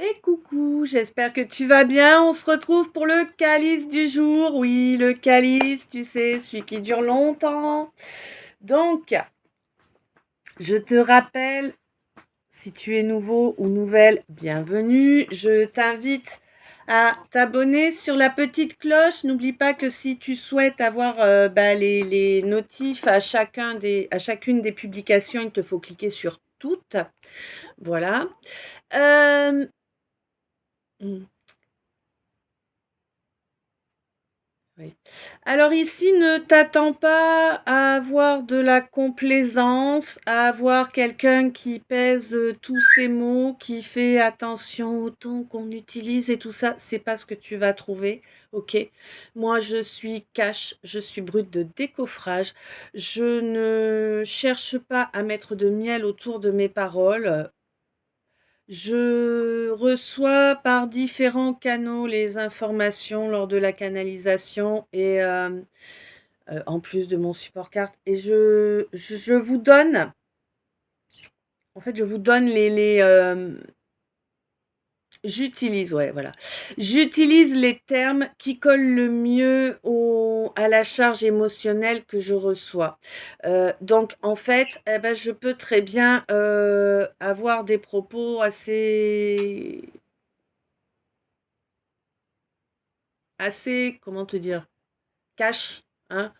Et coucou, j'espère que tu vas bien. On se retrouve pour le calice du jour. Oui, le calice, tu sais, celui qui dure longtemps. Donc, je te rappelle, si tu es nouveau ou nouvelle, bienvenue. Je t'invite à t'abonner sur la petite cloche. N'oublie pas que si tu souhaites avoir les notifs à chacune des publications, il te faut cliquer sur toutes. Voilà. Euh, Oui. Alors ici, ne t'attends pas à avoir de la complaisance, à avoir quelqu'un qui pèse tous ses mots, qui fait attention au ton qu'on utilise et tout ça. C'est pas ce que tu vas trouver, ok? Moi, je suis cash, je suis brute de décoffrage. Je ne cherche pas à mettre de miel autour de mes paroles. Je reçois par différents canaux les informations lors de la canalisation et en plus de mon support carte. Et je vous donne, en fait, je vous donne j'utilise, ouais, voilà. J'utilise les termes qui collent le mieux à la charge émotionnelle que je reçois. Donc, en fait, eh ben, je peux très bien avoir des propos assez, comment te dire, cash, hein.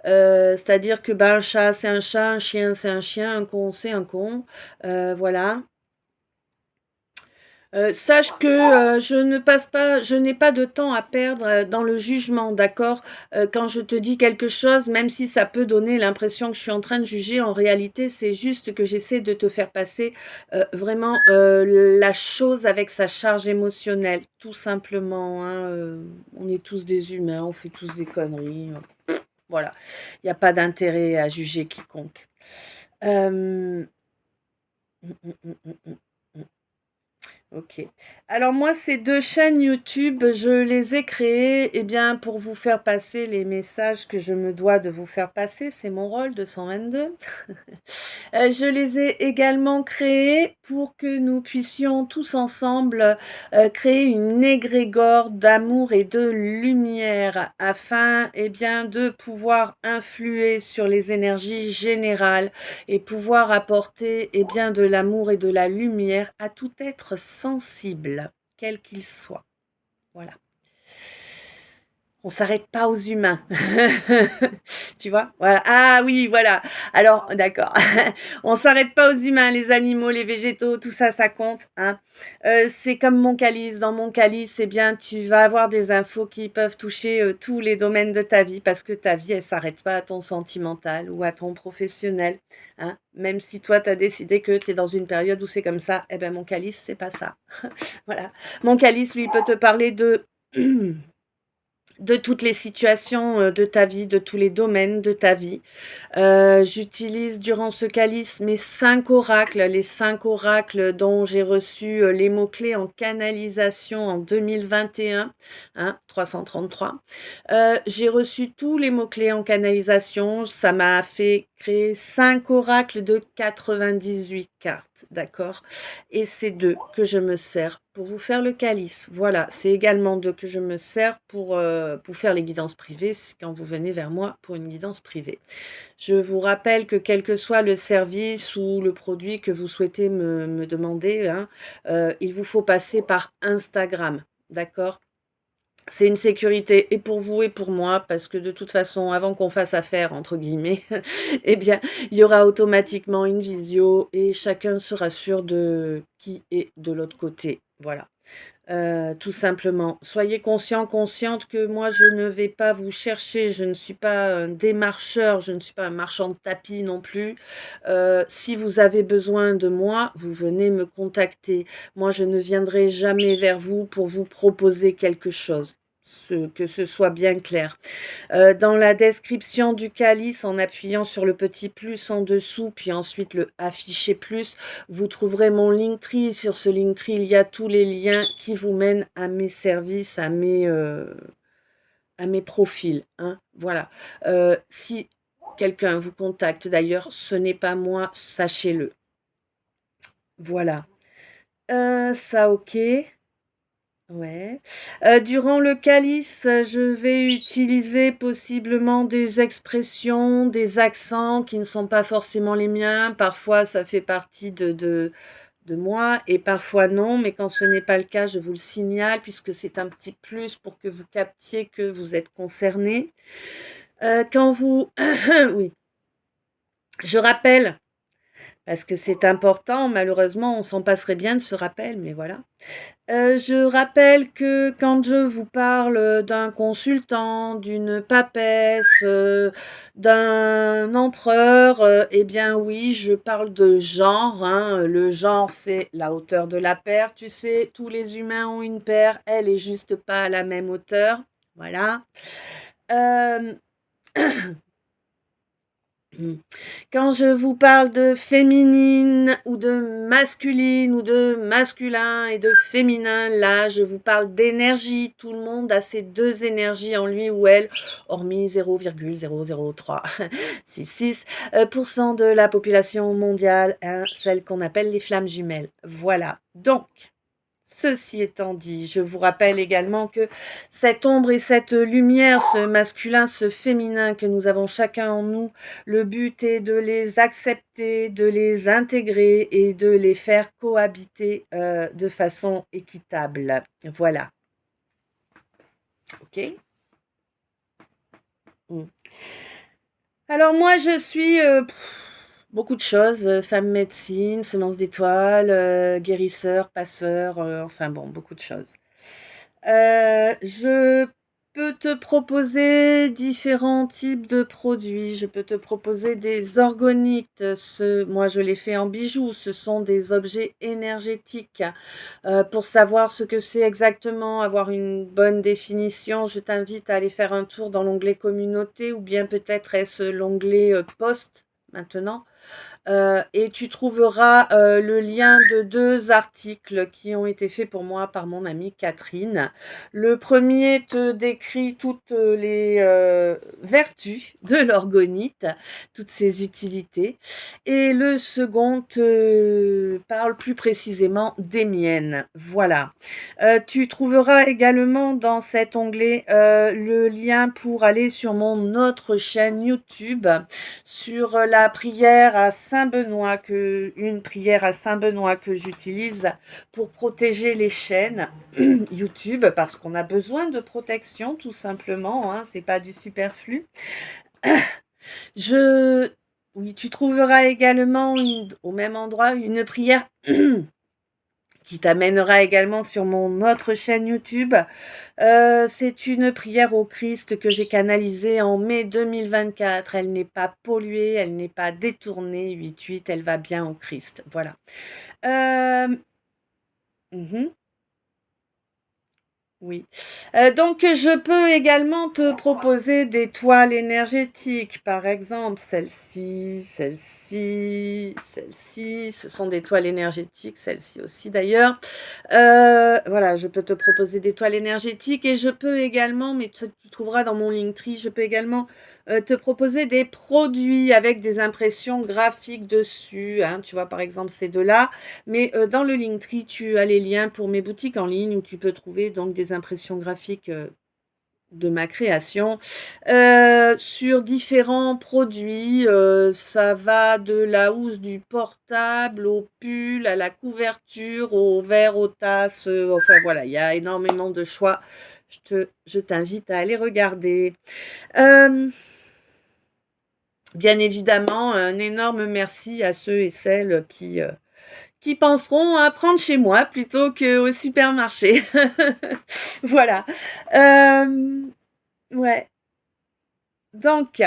C'est-à-dire que ben, un chat, c'est un chat, un chien, c'est un chien, un con, c'est un con. Voilà. Sache que je n'ai pas de temps à perdre dans le jugement, d'accord? Quand je te dis quelque chose, même si ça peut donner l'impression que je suis en train de juger, en réalité, c'est juste que j'essaie de te faire passer vraiment la chose avec sa charge émotionnelle, tout simplement, hein. On est tous des humains, on fait tous des conneries. Voilà, il n'y a pas d'intérêt à juger quiconque. Euh, mm, mm, mm, mm, mm, mm. Ok. Alors moi, ces deux chaînes YouTube, je les ai créées eh bien, pour vous faire passer les messages que je me dois de vous faire passer. C'est mon rôle de 122. Je les ai également créés pour que nous puissions tous ensemble créer une égrégore d'amour et de lumière afin eh bien, de pouvoir influer sur les énergies générales et pouvoir apporter eh bien, de l'amour et de la lumière à tout être sensible, quel qu'il soit. Voilà. On s'arrête pas aux humains. Tu vois? Voilà. Ah oui, voilà. Alors, d'accord. On s'arrête pas aux humains, les animaux, les végétaux, tout ça, ça compte, hein. C'est comme mon calice. Dans mon calice, eh bien, tu vas avoir des infos qui peuvent toucher tous les domaines de ta vie parce que ta vie, elle s'arrête pas à ton sentimental ou à ton professionnel, hein. Même si toi, tu as décidé que tu es dans une période où c'est comme ça, eh ben, mon calice, c'est pas ça. Voilà. Mon calice, lui, peut te parler de toutes les situations de ta vie, de tous les domaines de ta vie. J'utilise durant ce calice mes 5 oracles, les 5 oracles dont j'ai reçu les mots-clés en canalisation en 2021, hein, 333. J'ai reçu tous les mots-clés en canalisation. Ça m'a fait créer 5 oracles de 98 cartes, d'accord? Et c'est d'eux que je me sers pour vous faire le calice. Voilà, c'est également d'eux que je me sers pour faire les guidances privées, c'est quand vous venez vers moi pour une guidance privée. Je vous rappelle que quel que soit le service ou le produit que vous souhaitez me demander, hein, il vous faut passer par Instagram, d'accord? C'est une sécurité et pour vous et pour moi, parce que de toute façon, avant qu'on fasse affaire, entre guillemets, eh bien, il y aura automatiquement une visio et chacun sera sûr de qui est de l'autre côté. Voilà. Tout simplement. Soyez conscient, consciente que moi, je ne vais pas vous chercher. Je ne suis pas un démarcheur, je ne suis pas un marchand de tapis non plus. Si vous avez besoin de moi, vous venez me contacter. Moi, je ne viendrai jamais vers vous pour vous proposer quelque chose. Que ce soit bien clair. Dans la description du calice, en appuyant sur le petit plus en dessous, puis ensuite le afficher plus, vous trouverez mon Linktree. Sur ce Linktree, il y a tous les liens qui vous mènent à mes services, à mes profils, hein. Voilà. Si quelqu'un vous contacte, d'ailleurs, ce n'est pas moi, sachez-le. Voilà. Ça OK. Ouais. Durant le calice, je vais utiliser possiblement des expressions, des accents qui ne sont pas forcément les miens. Parfois, ça fait partie de moi et parfois non, mais quand ce n'est pas le cas, je vous le signale puisque c'est un petit plus pour que vous captiez que vous êtes concerné. Quand vous oui, je rappelle, parce que c'est important, malheureusement, on s'en passerait bien de ce rappel, mais voilà. Je rappelle que quand je vous parle d'un consultant, d'une papesse, d'un empereur, eh bien oui, je parle de genre, hein. Le genre, c'est la hauteur de la paire. Tu sais, tous les humains ont une paire, elle est juste pas à la même hauteur. Voilà. Euh, Quand je vous parle de féminine ou de masculine ou de masculin et de féminin, là, je vous parle d'énergie. Tout le monde a ces deux énergies en lui ou elle, hormis 0,00366% de la population mondiale, hein, celle qu'on appelle les flammes jumelles. Voilà. Donc, ceci étant dit, je vous rappelle également que cette ombre et cette lumière, ce masculin, ce féminin que nous avons chacun en nous, le but est de les accepter, de les intégrer et de les faire cohabiter de façon équitable. Voilà. OK? Mm. Alors moi, je suis beaucoup de choses, femme médecine, semence d'étoiles, guérisseur, passeur, enfin bon, beaucoup de choses. Je peux te proposer différents types de produits. Je peux te proposer des orgonites. Moi, je les fais en bijoux. Ce sont des objets énergétiques. Pour savoir ce que c'est exactement, avoir une bonne définition, je t'invite à aller faire un tour dans l'onglet communauté ou bien peut-être est-ce l'onglet post maintenant. Et tu trouveras le lien de deux articles qui ont été faits pour moi par mon amie Catherine. Le premier te décrit toutes les vertus de l'orgonite, toutes ses utilités. Et le second te parle plus précisément des miennes. Voilà. Tu trouveras également dans cet onglet le lien pour aller sur mon autre chaîne YouTube sur la prière à Saint-Benoît, une prière à Saint-Benoît que j'utilise pour protéger les chaînes YouTube, parce qu'on a besoin de protection tout simplement, hein, c'est pas du superflu. Je, oui, tu trouveras également au même endroit une prière qui t'amènera également sur mon autre chaîne YouTube. C'est une prière au Christ que j'ai canalisée en mai 2024. Elle n'est pas polluée, elle n'est pas détournée. 8-8, elle va bien au Christ. Voilà. Euh, mhm. Oui. Donc, je peux également te proposer des toiles énergétiques, par exemple, celle-ci, ce sont des toiles énergétiques, celle-ci aussi d'ailleurs. Voilà, je peux te proposer des toiles énergétiques et je peux également, mais tu trouveras dans mon Linktree, je peux également te proposer des produits avec des impressions graphiques dessus, hein. Tu vois, par exemple, ces deux-là. Mais dans le Linktree, tu as les liens pour mes boutiques en ligne où tu peux trouver donc des impressions graphiques de ma création sur différents produits. Ça va de la housse du portable au pull, à la couverture, au verre, aux tasses. Enfin voilà, il y a énormément de choix. Je t'invite à aller regarder. Euh, Bien évidemment, un énorme merci à ceux et celles qui penseront à prendre chez moi plutôt qu'au supermarché. Voilà. Euh, ouais. Donc,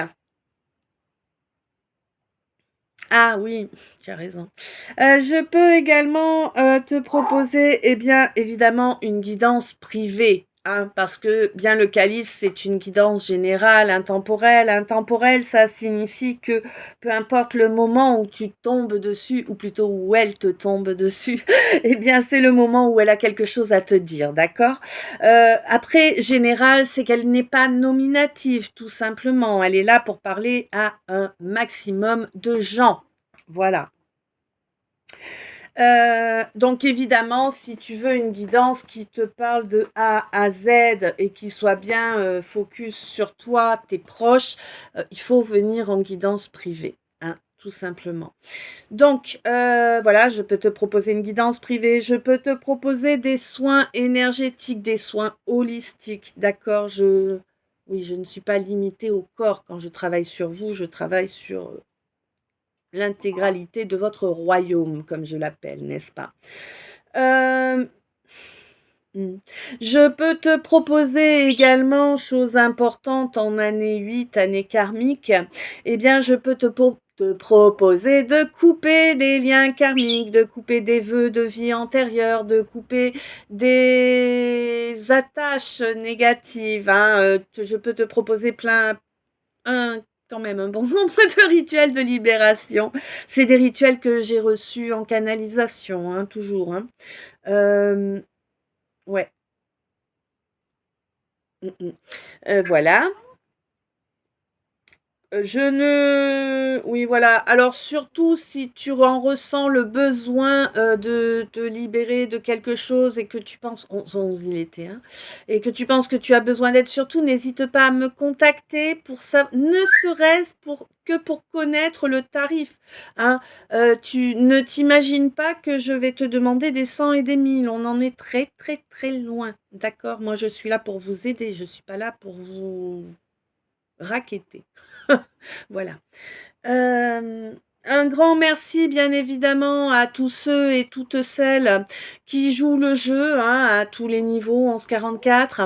ah oui, tu as raison. Je peux également te proposer, eh bien, évidemment, une guidance privée. Hein, parce que bien le calice, c'est une guidance générale, intemporelle. Intemporelle, ça signifie que peu importe le moment où tu tombes dessus, ou plutôt où elle te tombe dessus, eh bien c'est le moment où elle a quelque chose à te dire, d'accord? Après, général, c'est qu'elle n'est pas nominative, tout simplement. Elle est là pour parler à un maximum de gens. Voilà. Donc évidemment, si tu veux une guidance qui te parle de A à Z et qui soit bien focus sur toi, tes proches, il faut venir en guidance privée, hein, tout simplement. Donc voilà, je peux te proposer une guidance privée, je peux te proposer des soins énergétiques, des soins holistiques, d'accord? Oui, je ne suis pas limitée au corps quand je travaille sur vous, je travaille sur l'intégralité de votre royaume, comme je l'appelle, n'est-ce pas? Euh, hmm. Je peux te proposer également, chose importante en année 8, année karmique, eh bien, je peux te proposer de couper des liens karmiques, de couper des vœux de vie antérieure, de couper des attaches négatives, hein. Je peux te proposer un, quand même un bon nombre de rituels de libération. C'est des rituels que j'ai reçus en canalisation, hein, toujours, hein. Euh, ouais. Mm, mm. Voilà. Je ne Oui, voilà. Alors surtout si tu en ressens le besoin, de te libérer de quelque chose et que tu penses 11 il était, hein, et que tu penses que tu as besoin d'aide, surtout n'hésite pas à me contacter pour ça, ne serait-ce pour connaître le tarif, hein. Tu ne t'imagines pas que je vais te demander des 100 et des 1000. On en est très, très, très loin, d'accord? Moi, je suis là pour vous aider, je suis pas là pour vous racketter. Voilà. Euh, un grand merci, bien évidemment, à tous ceux et toutes celles qui jouent le jeu, hein, à tous les niveaux, 1144.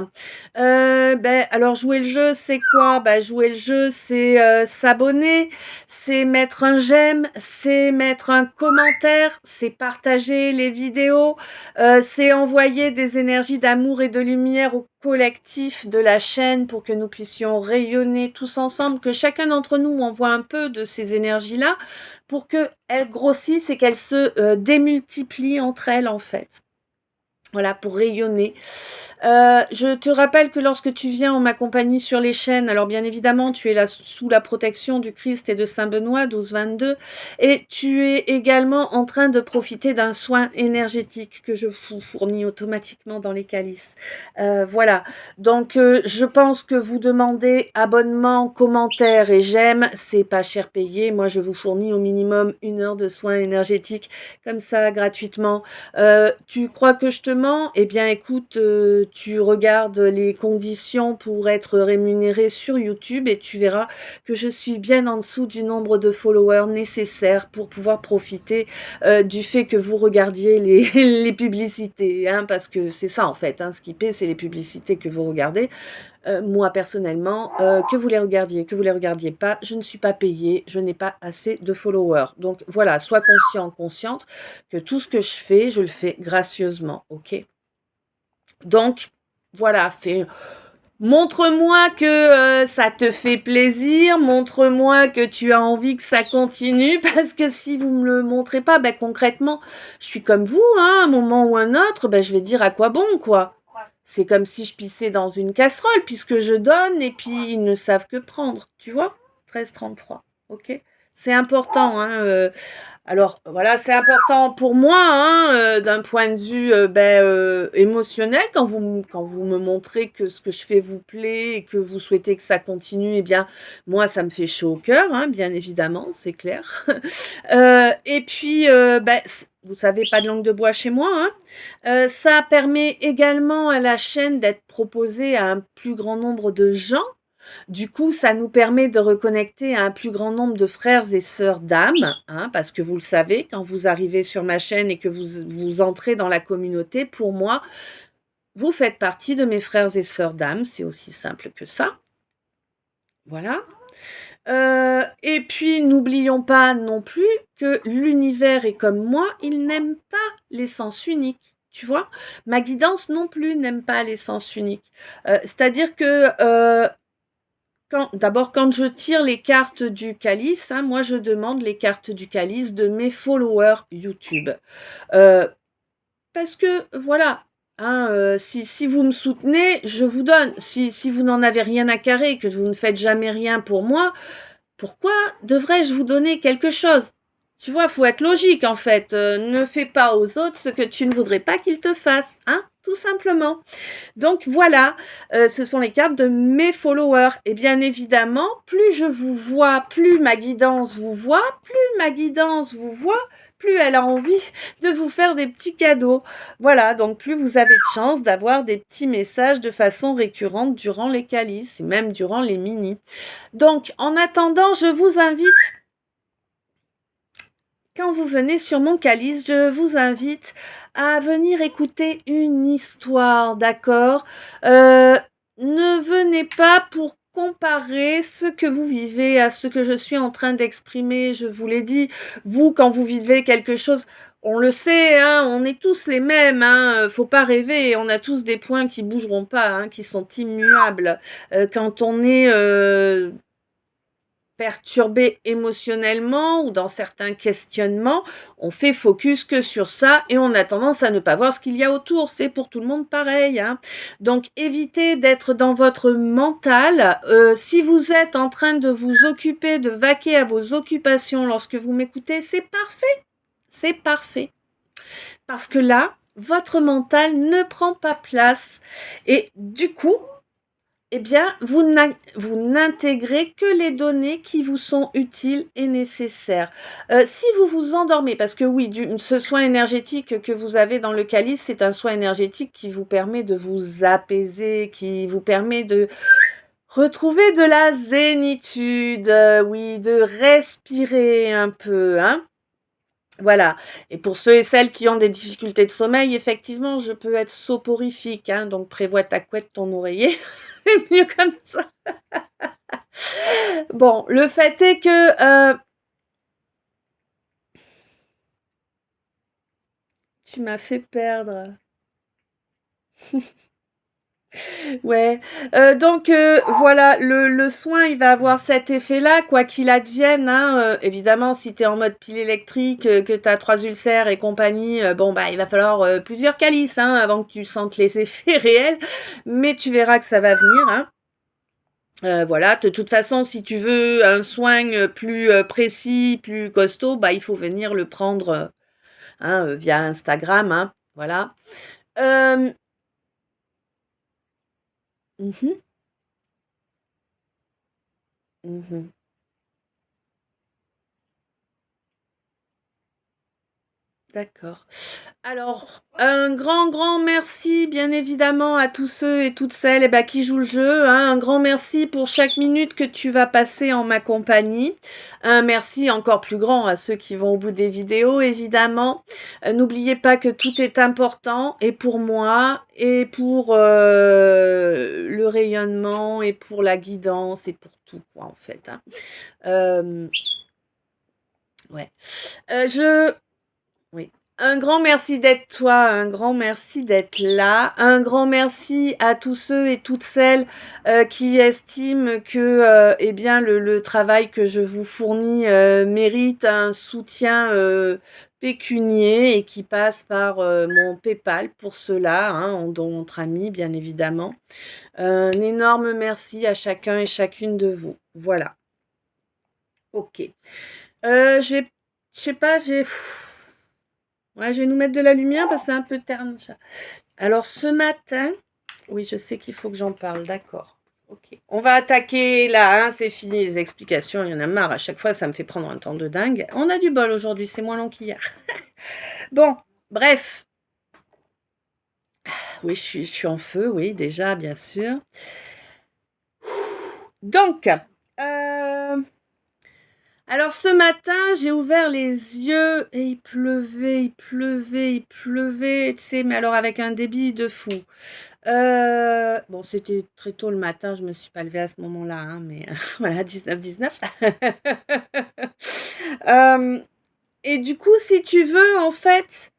Alors, jouer le jeu, c'est quoi? Jouer le jeu, c'est s'abonner, c'est mettre un j'aime, c'est mettre un commentaire, c'est partager les vidéos, c'est envoyer des énergies d'amour et de lumière au collectif de la chaîne pour que nous puissions rayonner tous ensemble, que chacun d'entre nous envoie un peu de ces énergies-là pour qu'elles grossissent et qu'elles se démultiplient entre elles en fait. Voilà, pour rayonner. Je te rappelle que lorsque tu viens en ma compagnie sur les chaînes, alors bien évidemment, tu es là sous la protection du Christ et de Saint Benoît, 12-22, et tu es également en train de profiter d'un soin énergétique que je vous fournis automatiquement dans les calices. Voilà, donc je pense que vous demandez abonnement, commentaire et j'aime, c'est pas cher payé. Moi, je vous fournis au minimum 1 heure de soins énergétiques, comme ça, gratuitement. Tu crois que je te mens? Eh bien, écoute, tu regardes les conditions pour être rémunéré sur YouTube et tu verras que je suis bien en dessous du nombre de followers nécessaires pour pouvoir profiter du fait que vous regardiez les publicités, hein, parce que c'est ça en fait, hein, ce qui paie, c'est les publicités que vous regardez. Moi personnellement, que vous les regardiez pas, je ne suis pas payée, je n'ai pas assez de followers. Donc voilà, sois conscient, consciente que tout ce que je fais, je le fais gracieusement, ok? Donc voilà, montre-moi que ça te fait plaisir, montre-moi que tu as envie que ça continue, parce que si vous me le montrez pas, concrètement, je suis comme vous, hein, à un moment ou un autre, je vais dire à quoi bon, quoi. C'est comme si je pissais dans une casserole, puisque je donne et puis ils ne savent que prendre, tu vois? 13,33, ok? C'est important, hein. Alors voilà, c'est important pour moi, hein, d'un point de vue émotionnel, quand vous me montrez que ce que je fais vous plaît et que vous souhaitez que ça continue, eh bien, moi, ça me fait chaud au cœur, hein, bien évidemment, c'est clair. Et puis, vous savez, pas de langue de bois chez moi, hein. Ça permet également à la chaîne d'être proposée à un plus grand nombre de gens. Du coup, ça nous permet de reconnecter à un plus grand nombre de frères et sœurs d'âme, hein, parce que vous le savez, quand vous arrivez sur ma chaîne et que vous entrez dans la communauté, pour moi, vous faites partie de mes frères et sœurs d'âme, c'est aussi simple que ça. Voilà. Et puis, n'oublions pas non plus que l'univers est comme moi, il n'aime pas l'essence unique. Tu vois, ma guidance non plus n'aime pas l'essence unique. C'est-à-dire que d'abord, quand je tire les cartes du calice, hein, moi je demande les cartes du calice de mes followers YouTube. Euh, Parce que voilà, hein, si vous me soutenez, je vous donne. Si vous n'en avez rien à carrer, que vous ne faites jamais rien pour moi, pourquoi devrais-je vous donner quelque chose? Tu vois, faut être logique en fait. Ne fais pas aux autres ce que tu ne voudrais pas qu'ils te fassent, hein, tout simplement. Donc voilà, ce sont les cartes de mes followers. Et bien évidemment, plus je vous vois, plus ma guidance vous voit, plus ma guidance vous voit, plus elle a envie de vous faire des petits cadeaux. Voilà, donc plus vous avez de chance d'avoir des petits messages de façon récurrente durant les calices, et même durant les mini. Donc en attendant, je vous invite, quand vous venez sur mon calice, je vous invite à venir écouter une histoire, d'accord? Ne venez pas pour comparer ce que vous vivez à ce que je suis en train d'exprimer. Je vous l'ai dit, vous, quand vous vivez quelque chose, on le sait, hein, on est tous les mêmes, hein, faut pas rêver, on a tous des points qui bougeront pas, hein, qui sont immuables. Quand on est perturbé émotionnellement ou dans certains questionnements, on fait focus que sur ça et on a tendance à ne pas voir ce qu'il y a autour. C'est pour tout le monde pareil, hein. Donc évitez d'être dans votre mental. Si vous êtes en train de vous occuper, de vaquer à vos occupations lorsque vous m'écoutez, c'est parfait. C'est parfait. Parce que là, votre mental ne prend pas place. Et du coup, eh bien, vous n'intégrez que les données qui vous sont utiles et nécessaires. Si vous vous endormez, parce que oui, ce soin énergétique que vous avez dans le calice, c'est un soin énergétique qui vous permet de vous apaiser, qui vous permet de retrouver de la zénitude, oui, de respirer un peu, hein. Voilà. Et pour ceux et celles qui ont des difficultés de sommeil, effectivement, je peux être soporifique, hein, donc prévois ta couette, ton oreiller. C'est mieux comme ça. Bon, le fait est que tu m'as fait perdre. Ouais. Donc voilà, le soin, il va avoir cet effet-là, quoi qu'il advienne, hein. Évidemment, si tu es en mode pile électrique, que tu as 3 ulcères et compagnie, bon, bah, il va falloir plusieurs calices, hein, avant que tu sentes les effets réels. Mais tu verras que ça va venir, hein. Voilà, de toute façon, si tu veux un soin plus précis, plus costaud, bah, il faut venir le prendre hein, via Instagram, hein, voilà. Euh, mhm, mhm. D'accord. Alors, un grand merci, bien évidemment, à tous ceux et toutes celles ben, qui jouent le jeu, hein. Un grand merci pour chaque minute que tu vas passer en ma compagnie. Un merci encore plus grand à ceux qui vont au bout des vidéos, évidemment. N'oubliez pas que tout est important, et pour moi, et pour le rayonnement, et pour la guidance, et pour tout, quoi, en fait, hein. Euh, ouais. Je Oui. Un grand merci d'être toi, un grand merci d'être là, un grand merci à tous ceux et toutes celles qui estiment que eh bien, le travail que je vous fournis mérite un soutien pécunier et qui passe par mon PayPal pour cela, hein, dont notre ami bien évidemment. Un énorme merci à chacun et chacune de vous. Voilà. Ok. Je sais pas, Ouais, je vais nous mettre de la lumière parce que c'est un peu terne. Alors ce matin, oui, je sais qu'il faut que j'en parle, d'accord. Ok. On va attaquer là, hein, c'est fini les explications, il y en a marre. À chaque fois, ça me fait prendre un temps de dingue. On a du bol aujourd'hui, c'est moins long qu'hier. Bon, bref. Oui, je suis en feu, oui, déjà, bien sûr. Donc, alors ce matin, j'ai ouvert les yeux et il pleuvait, tu sais, mais alors avec un débit de fou. Bon, c'était très tôt le matin, je me suis pas levée à ce moment-là, hein, mais voilà, 19-19. Et du coup, si tu veux, en fait,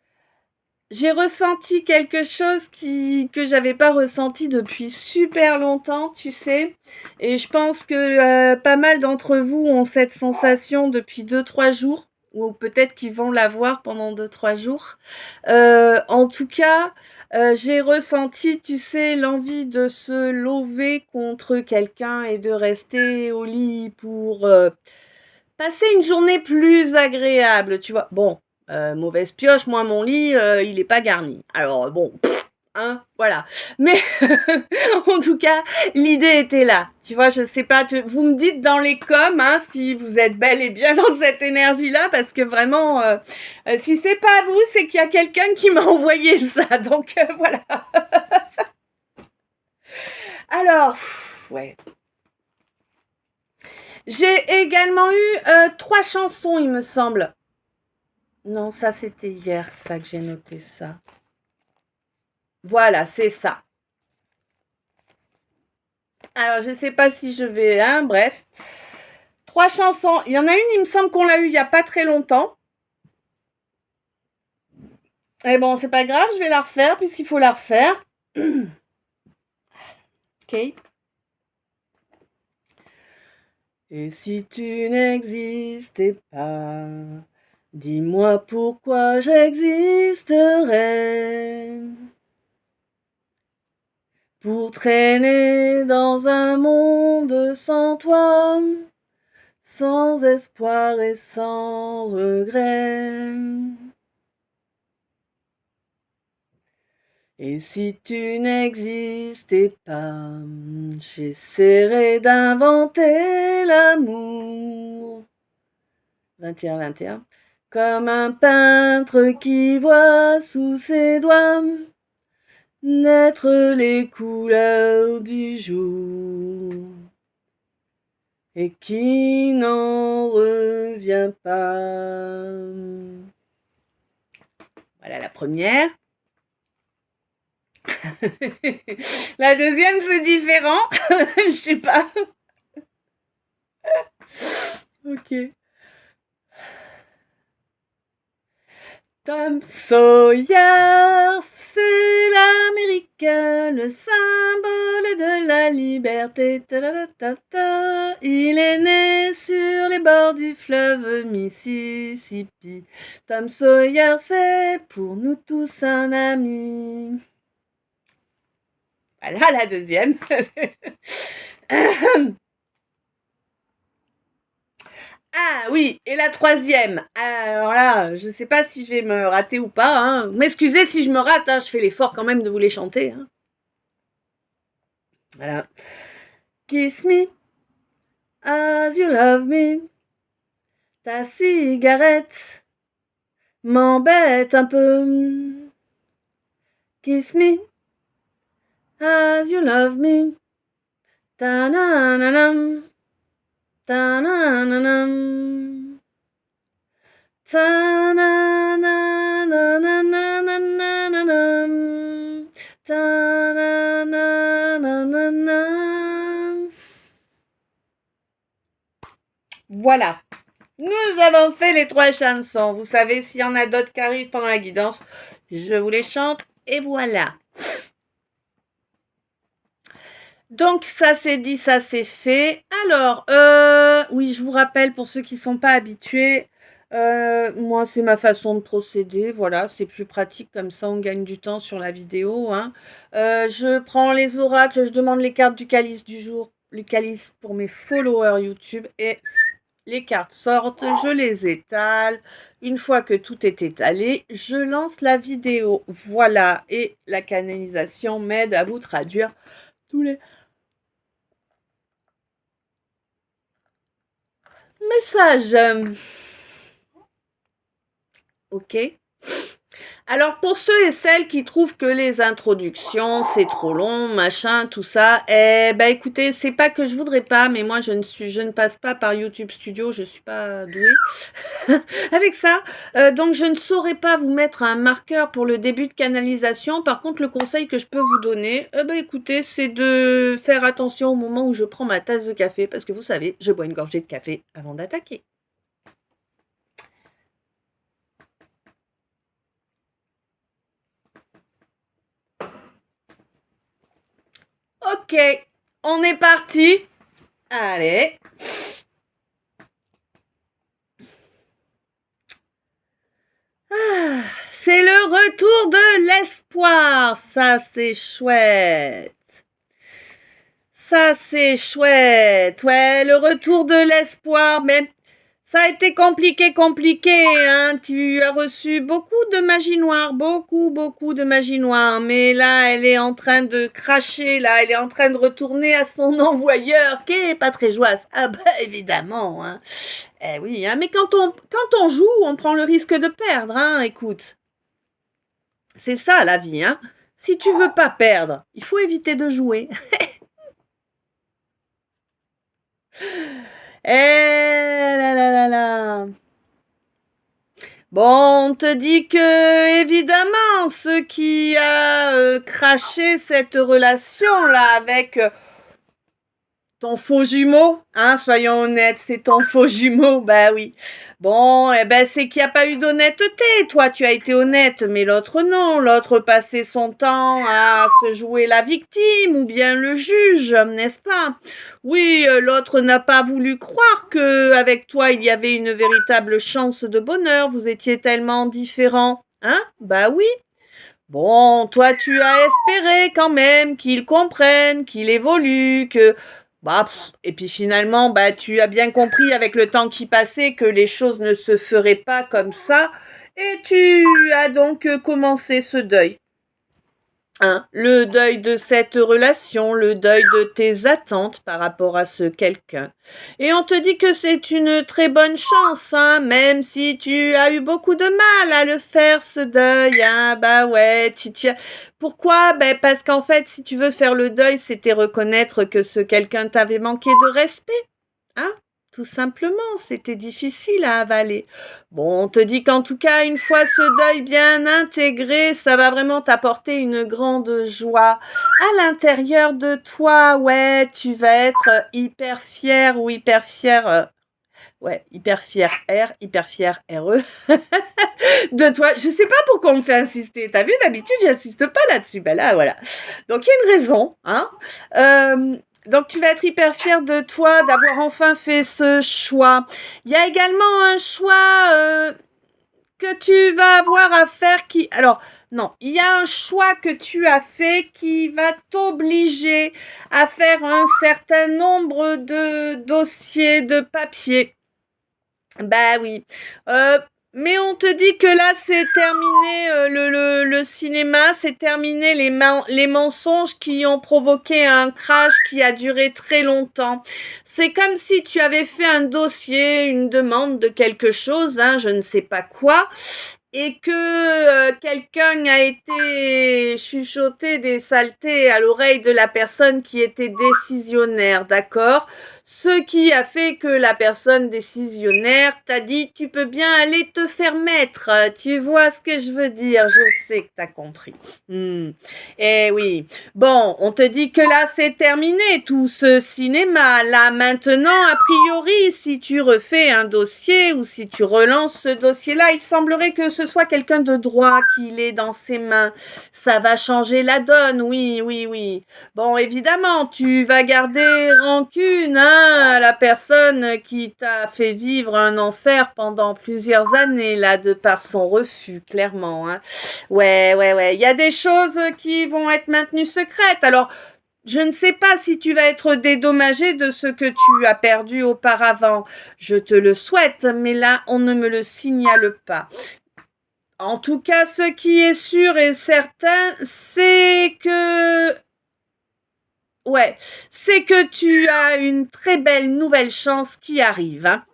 j'ai ressenti quelque chose que j'avais pas ressenti depuis super longtemps, tu sais. Et je pense que pas mal d'entre vous ont cette sensation depuis 2-3 jours, ou peut-être qu'ils vont l'avoir pendant 2-3 jours. En tout cas, j'ai ressenti, tu sais, l'envie de se lever contre quelqu'un et de rester au lit pour passer une journée plus agréable, tu vois. Bon, mauvaise pioche, moi mon lit, il est pas garni. Alors bon, hein, voilà. Mais en tout cas, l'idée était là. Tu vois, je sais pas, vous me dites dans les coms hein, si vous êtes bel et bien dans cette énergie-là, parce que vraiment, si c'est pas vous, c'est qu'il y a quelqu'un qui m'a envoyé ça. Donc voilà. Alors, ouais. J'ai également eu 3 chansons, il me semble. Non, ça c'était hier, ça que j'ai noté ça. Voilà, c'est ça. Alors, je sais pas si je vais, hein, bref. 3 chansons. Il y en a une, il me semble qu'on l'a eu il y a pas très longtemps. Et bon, c'est pas grave, je vais la refaire puisqu'il faut la refaire. Ok. Et si tu n'existais pas, dis-moi pourquoi j'existerais. Pour traîner dans un monde sans toi, sans espoir et sans regret. Et si tu n'existais pas, j'essaierais d'inventer l'amour. 21, 21. Comme un peintre qui voit sous ses doigts naître les couleurs du jour et qui n'en revient pas. Voilà la première. La deuxième, c'est différent. Je sais pas. Ok. Tom Sawyer, c'est l'Amérique, le symbole de la liberté. Ta-da-da-ta-ta. Il est né sur les bords du fleuve Mississippi. Tom Sawyer, c'est pour nous tous un ami. Voilà la deuxième. Ah oui, et la troisième. Alors là, je ne sais pas si je vais me rater ou pas. Hein. M'excusez si je me rate, hein, je fais l'effort quand même de vous les chanter. Hein. Voilà. Kiss me as you love me. Ta cigarette m'embête un peu. Kiss me as you love me. Ta-na-na-nam. Ta-na-na-nam. Ta-na-na-na-na-na-na-na-nam. Ta-na-na-na-na-na. Voilà. Nous avons fait les 3 chansons. Vous savez, s'il y en a d'autres qui arrivent pendant la guidance, je vous les chante et voilà. Donc ça c'est dit, ça c'est fait. Alors, oui, je vous rappelle pour ceux qui ne sont pas habitués, moi c'est ma façon de procéder, voilà, c'est plus pratique comme ça on gagne du temps sur la vidéo. Hein. Je prends les oracles, je demande les cartes du calice du jour, le calice pour mes followers YouTube et les cartes sortent, je les étale. Une fois que tout est étalé, je lance la vidéo. Voilà, et la canalisation m'aide à vous traduire tous les messages. Ok. Alors pour ceux et celles qui trouvent que les introductions c'est trop long, machin, tout ça, eh ben écoutez, c'est pas que je voudrais pas, mais moi je ne passe pas par YouTube Studio, je suis pas douée avec ça, donc je ne saurais pas vous mettre un marqueur pour le début de canalisation. Par contre, le conseil que je peux vous donner, ben écoutez, c'est de faire attention au moment où je prends ma tasse de café, parce que vous savez, je bois une gorgée de café avant d'attaquer. Ok, on est parti. Allez. Ah, c'est le retour de l'espoir. Ça, c'est chouette. Ça, c'est chouette. Ouais, le retour de l'espoir. Mais Ça a été compliqué, hein. Tu as reçu beaucoup de magie noire, beaucoup de magie noire. Mais là, elle est en train de cracher, là. Elle est en train de retourner à son envoyeur, qui est pas très joyeuse. Ah bah, évidemment, hein. Eh oui, hein. Mais quand on joue, on prend le risque de perdre, hein. Écoute, c'est ça, la vie, hein. Si tu veux pas perdre, il faut éviter de jouer. Eh là là là là. Bon, on te dit que, évidemment, ce qui a craché cette relation-là avec ton faux jumeau, hein, soyons honnêtes, c'est ton faux jumeau, bah oui. Bon, eh ben c'est qu'il n'y a pas eu d'honnêteté. Toi, tu as été honnête, mais l'autre non. L'autre passait son temps à se jouer la victime ou bien le juge, n'est-ce pas? Oui, l'autre n'a pas voulu croire que avec toi il y avait une véritable chance de bonheur. Vous étiez tellement différents, hein? Bah oui. Bon, toi, tu as espéré quand même qu'il comprenne, qu'il évolue, que bah, et puis finalement, bah, tu as bien compris avec le temps qui passait que les choses ne se feraient pas comme ça, et tu as donc commencé ce deuil. Hein, le deuil de cette relation, le deuil de tes attentes par rapport à ce quelqu'un. Et on te dit que c'est une très bonne chance, hein, même si tu as eu beaucoup de mal à le faire, ce deuil, hein, bah ouais, Pourquoi? Ben parce qu'en fait, si tu veux faire le deuil, c'était reconnaître que ce quelqu'un t'avait manqué de respect, hein. Tout simplement, c'était difficile à avaler. Bon, on te dit qu'en tout cas, une fois ce deuil bien intégré, ça va vraiment t'apporter une grande joie à l'intérieur de toi. Ouais, tu vas être hyper fier ou hyper fier. Ouais, hyper fier R, hyper fier RE de toi. Je sais pas pourquoi on me fait insister. T'as vu, d'habitude, j'insiste pas là-dessus. Ben là, voilà. Donc, il y a une raison, hein. Donc, tu vas être hyper fier de toi d'avoir enfin fait ce choix. Il y a également un choix que tu vas avoir à faire qui... Alors, non, il y a un choix que tu as fait qui va t'obliger à faire un certain nombre de dossiers, de papiers. Bah oui. Mais on te dit que là, c'est terminé le cinéma, c'est terminé les mensonges qui ont provoqué un crash qui a duré très longtemps. C'est comme si tu avais fait un dossier, une demande de quelque chose, hein, je ne sais pas quoi, et que quelqu'un a été chuchoté des saletés à l'oreille de la personne qui était décisionnaire, d'accord? Ce qui a fait que la personne décisionnaire t'a dit tu peux bien aller te faire mettre. Tu vois ce que je veux dire? Je sais que t'as compris. Eh oui. Bon, on te dit que là c'est terminé tout ce cinéma. Là maintenant, a priori, si tu refais un dossier ou si tu relances ce dossier-là, il semblerait que ce soit quelqu'un de droit qui l'ait dans ses mains. Ça va changer la donne, oui. Bon, évidemment, tu vas garder rancune, hein, à la personne qui t'a fait vivre un enfer pendant plusieurs années, là, de par son refus, clairement, hein. Ouais. Il y a des choses qui vont être maintenues secrètes. Alors, je ne sais pas si tu vas être dédommagé de ce que tu as perdu auparavant. Je te le souhaite, mais là, on ne me le signale pas. En tout cas, ce qui est sûr et certain, c'est que... Ouais, c'est que tu as une très belle nouvelle chance qui arrive, hein.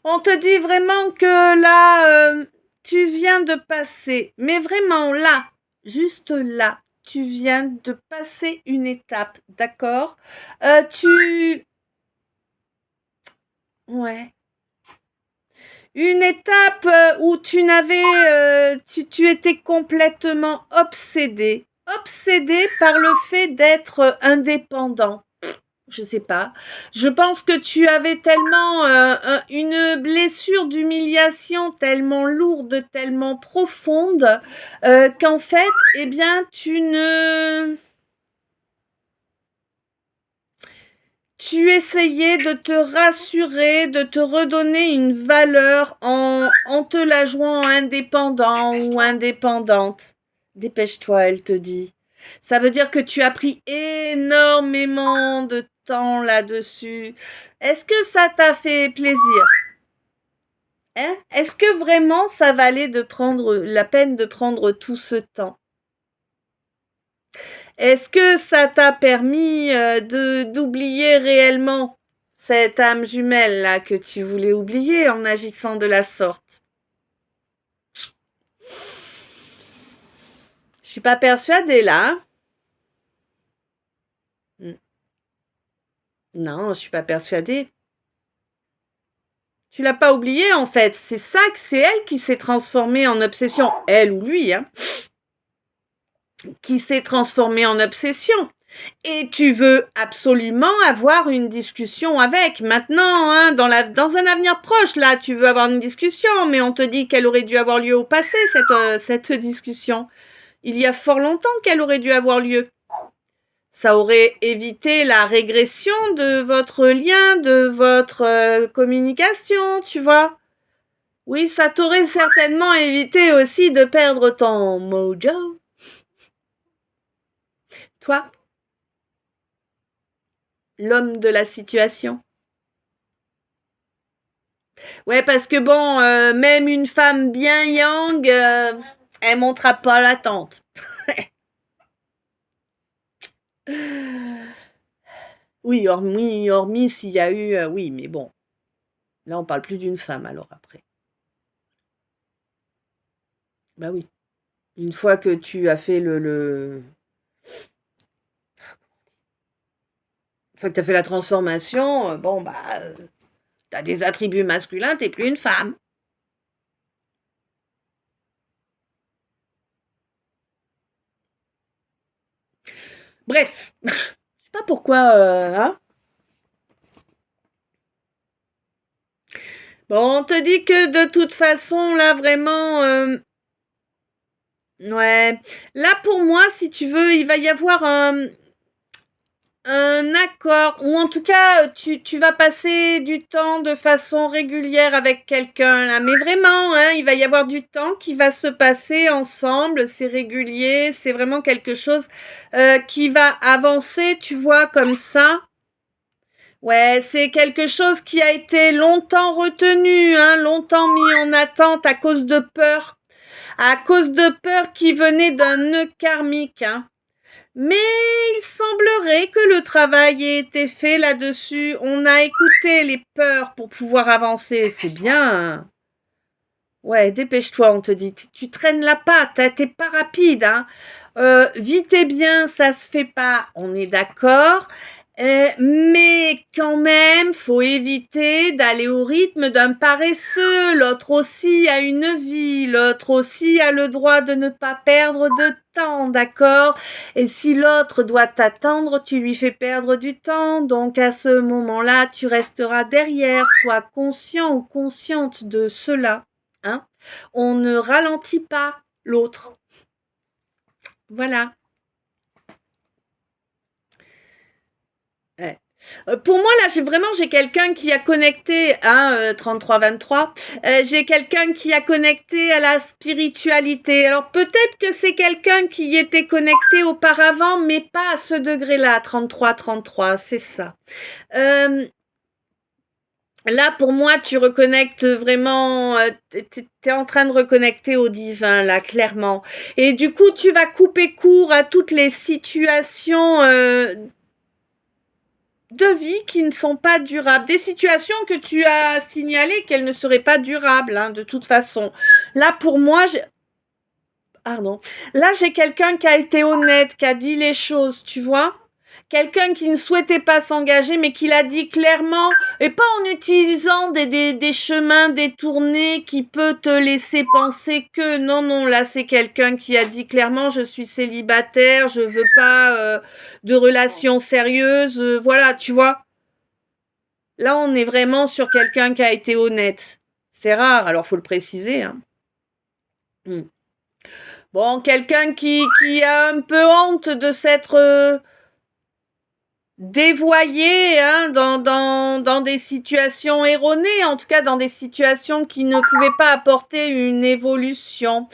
On te dit vraiment que là, tu viens de passer, mais vraiment là, juste là, tu viens de passer une étape, d'accord? Ouais. Une étape où tu étais complètement obsédé par le fait d'être indépendant. Je sais pas. Je pense que tu avais tellement une blessure d'humiliation tellement lourde, tellement profonde, qu'en fait, eh bien, tu essayais de te rassurer, de te redonner une valeur en te la jouant indépendant ou indépendante. Dépêche-toi, elle te dit. Ça veut dire que tu as pris énormément de temps là-dessus. Est-ce que ça t'a fait plaisir? Hein? Est-ce que vraiment ça valait la peine de prendre tout ce temps? Est-ce que ça t'a permis d'oublier réellement cette âme jumelle là que tu voulais oublier en agissant de la sorte? Je suis pas persuadée là. Non, je suis pas persuadée. Tu l'as pas oublié en fait. C'est elle qui s'est transformée en obsession. Elle ou lui, hein. Qui s'est transformée en obsession. Et tu veux absolument avoir une discussion avec. Maintenant, hein, dans un avenir proche, là, tu veux avoir une discussion, mais on te dit qu'elle aurait dû avoir lieu au passé, cette discussion. Il y a fort longtemps qu'elle aurait dû avoir lieu. Ça aurait évité la régression de votre lien, de votre communication, tu vois. Oui, ça t'aurait certainement évité aussi de perdre ton mojo. Toi, l'homme de la situation. Ouais, parce que bon, même une femme bien yang, elle montera pas la tente. Oui, hormis s'il y a eu... oui, mais bon. Là, on parle plus d'une femme, alors, après. Bah oui. Une fois que tu as fait Une fois que tu as fait la transformation, bon, bah... t'as des attributs masculins, t'es plus une femme. Bref. Je sais pas pourquoi... hein. Bon, on te dit que de toute façon, là, vraiment... ouais. Là, pour moi, si tu veux, il va y avoir un accord, ou en tout cas, tu vas passer du temps de façon régulière avec quelqu'un, là. Mais vraiment, hein, il va y avoir du temps qui va se passer ensemble, c'est régulier, c'est vraiment quelque chose qui va avancer, tu vois, comme ça. Ouais, c'est quelque chose qui a été longtemps retenu, hein, longtemps mis en attente à cause de peur. À cause de peur qui venait d'un nœud karmique, hein. Mais il semblerait que le travail ait été fait là-dessus. On a écouté les peurs pour pouvoir avancer. C'est bien. Ouais, dépêche-toi, on te dit. Tu traînes la patte, hein, t'es pas rapide, hein. Vite et bien, ça se fait pas. On est d'accord. Mais quand même, faut éviter d'aller au rythme d'un paresseux. L'autre aussi a une vie, l'autre aussi a le droit de ne pas perdre de temps, d'accord? Et si l'autre doit t'attendre, tu lui fais perdre du temps. Donc à ce moment-là, tu resteras derrière. Sois conscient ou consciente de cela, hein? On ne ralentit pas l'autre. Voilà. Ouais. Pour moi, là, j'ai quelqu'un qui a connecté à 3323. J'ai quelqu'un qui a connecté à la spiritualité. Alors, peut-être que c'est quelqu'un qui était connecté auparavant, mais pas à ce degré-là, 3333, c'est ça. Là, pour moi, tu reconnectes vraiment, t'es en train de reconnecter au divin, là, clairement. Et du coup, tu vas couper court à toutes les situations de vie qui ne sont pas durables. Des situations que tu as signalées qu'elles ne seraient pas durables, hein, de toute façon. Là, pour moi, pardon. Là, j'ai quelqu'un qui a été honnête, qui a dit les choses, tu vois. Quelqu'un qui ne souhaitait pas s'engager, mais qui l'a dit clairement, et pas en utilisant des chemins détournés qui peut te laisser penser que non, non, là c'est quelqu'un qui a dit clairement, je suis célibataire, je veux pas de relations sérieuses, voilà, tu vois. Là, on est vraiment sur quelqu'un qui a été honnête. C'est rare, alors faut le préciser, hein. Bon, quelqu'un qui a un peu honte de s'être dévoyé, hein, dans des situations erronées, en tout cas dans des situations qui ne pouvaient pas apporter une évolution.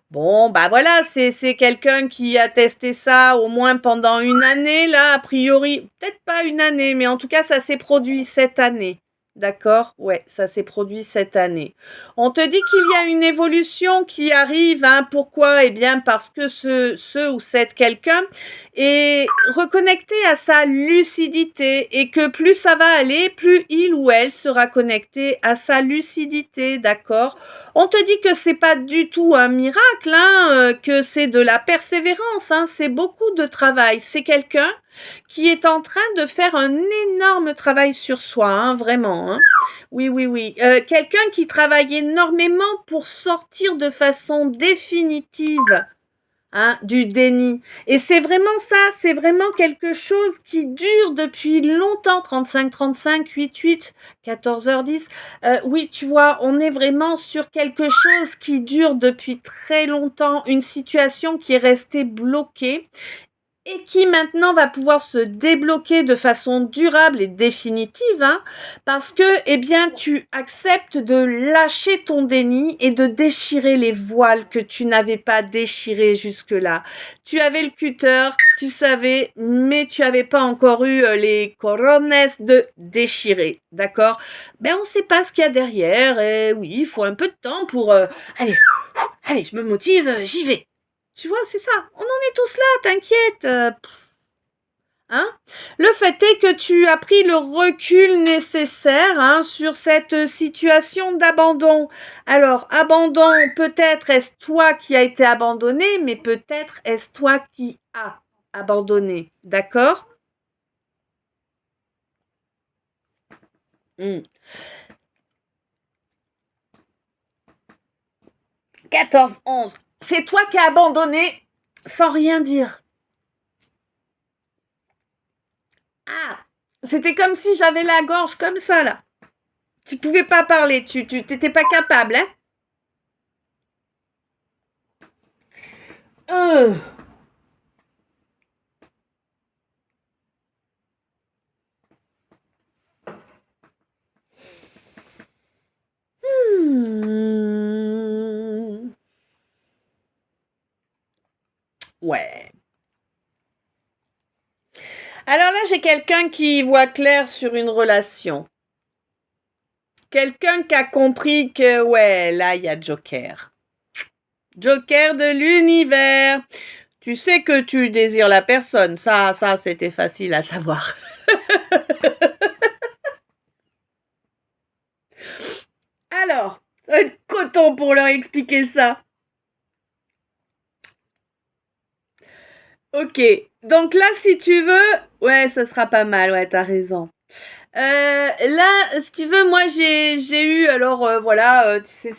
Bon, bah voilà, c'est quelqu'un qui a testé ça au moins pendant une année, là, a priori. Peut-être pas une année, mais en tout cas, ça s'est produit cette année. D'accord? Ouais, ça s'est produit cette année. On te dit qu'il y a une évolution qui arrive, hein. Pourquoi? Eh bien, parce que ce ou cette quelqu'un est reconnecté à sa lucidité et que plus ça va aller, plus il ou elle sera connecté à sa lucidité. D'accord? On te dit que c'est pas du tout un miracle, hein, que c'est de la persévérance, hein, c'est beaucoup de travail. C'est quelqu'un qui est en train de faire un énorme travail sur soi, hein, vraiment. Hein. Oui, oui, oui. Quelqu'un qui travaille énormément pour sortir de façon définitive, hein, du déni. Et c'est vraiment ça, c'est vraiment quelque chose qui dure depuis longtemps, 35, 8, 14h10. Oui, tu vois, on est vraiment sur quelque chose qui dure depuis très longtemps, une situation qui est restée bloquée et qui maintenant va pouvoir se débloquer de façon durable et définitive, hein, parce que, eh bien, tu acceptes de lâcher ton déni et de déchirer les voiles que tu n'avais pas déchirés jusque-là. Tu avais le cutter, tu savais, mais tu n'avais pas encore eu les corones de déchirer, d'accord? Ben, on ne sait pas ce qu'il y a derrière, et oui, il faut un peu de temps pour... allez, je me motive, j'y vais. Tu vois, c'est ça. On en est tous là, t'inquiète. Hein? Le fait est que tu as pris le recul nécessaire, hein, sur cette situation d'abandon. Alors, abandon, peut-être est-ce toi qui as été abandonné, mais peut-être est-ce toi qui as abandonné. D'accord? 14, 11. C'est toi qui as abandonné sans rien dire. Ah, c'était comme si j'avais la gorge comme ça, là. Tu pouvais pas parler, tu t'étais pas capable, hein? Euh. Hmm. Ouais. Alors là, j'ai quelqu'un qui voit clair sur une relation. Quelqu'un qui a compris que, ouais, là, il y a Joker. Joker de l'univers. Tu sais que tu désires la personne. Ça, c'était facile à savoir. Alors, coton pour leur expliquer ça. Ok, donc là, si tu veux, ouais, ça sera pas mal, ouais, t'as raison. Là, si tu veux, moi, j'ai eu, alors, voilà, tu sais,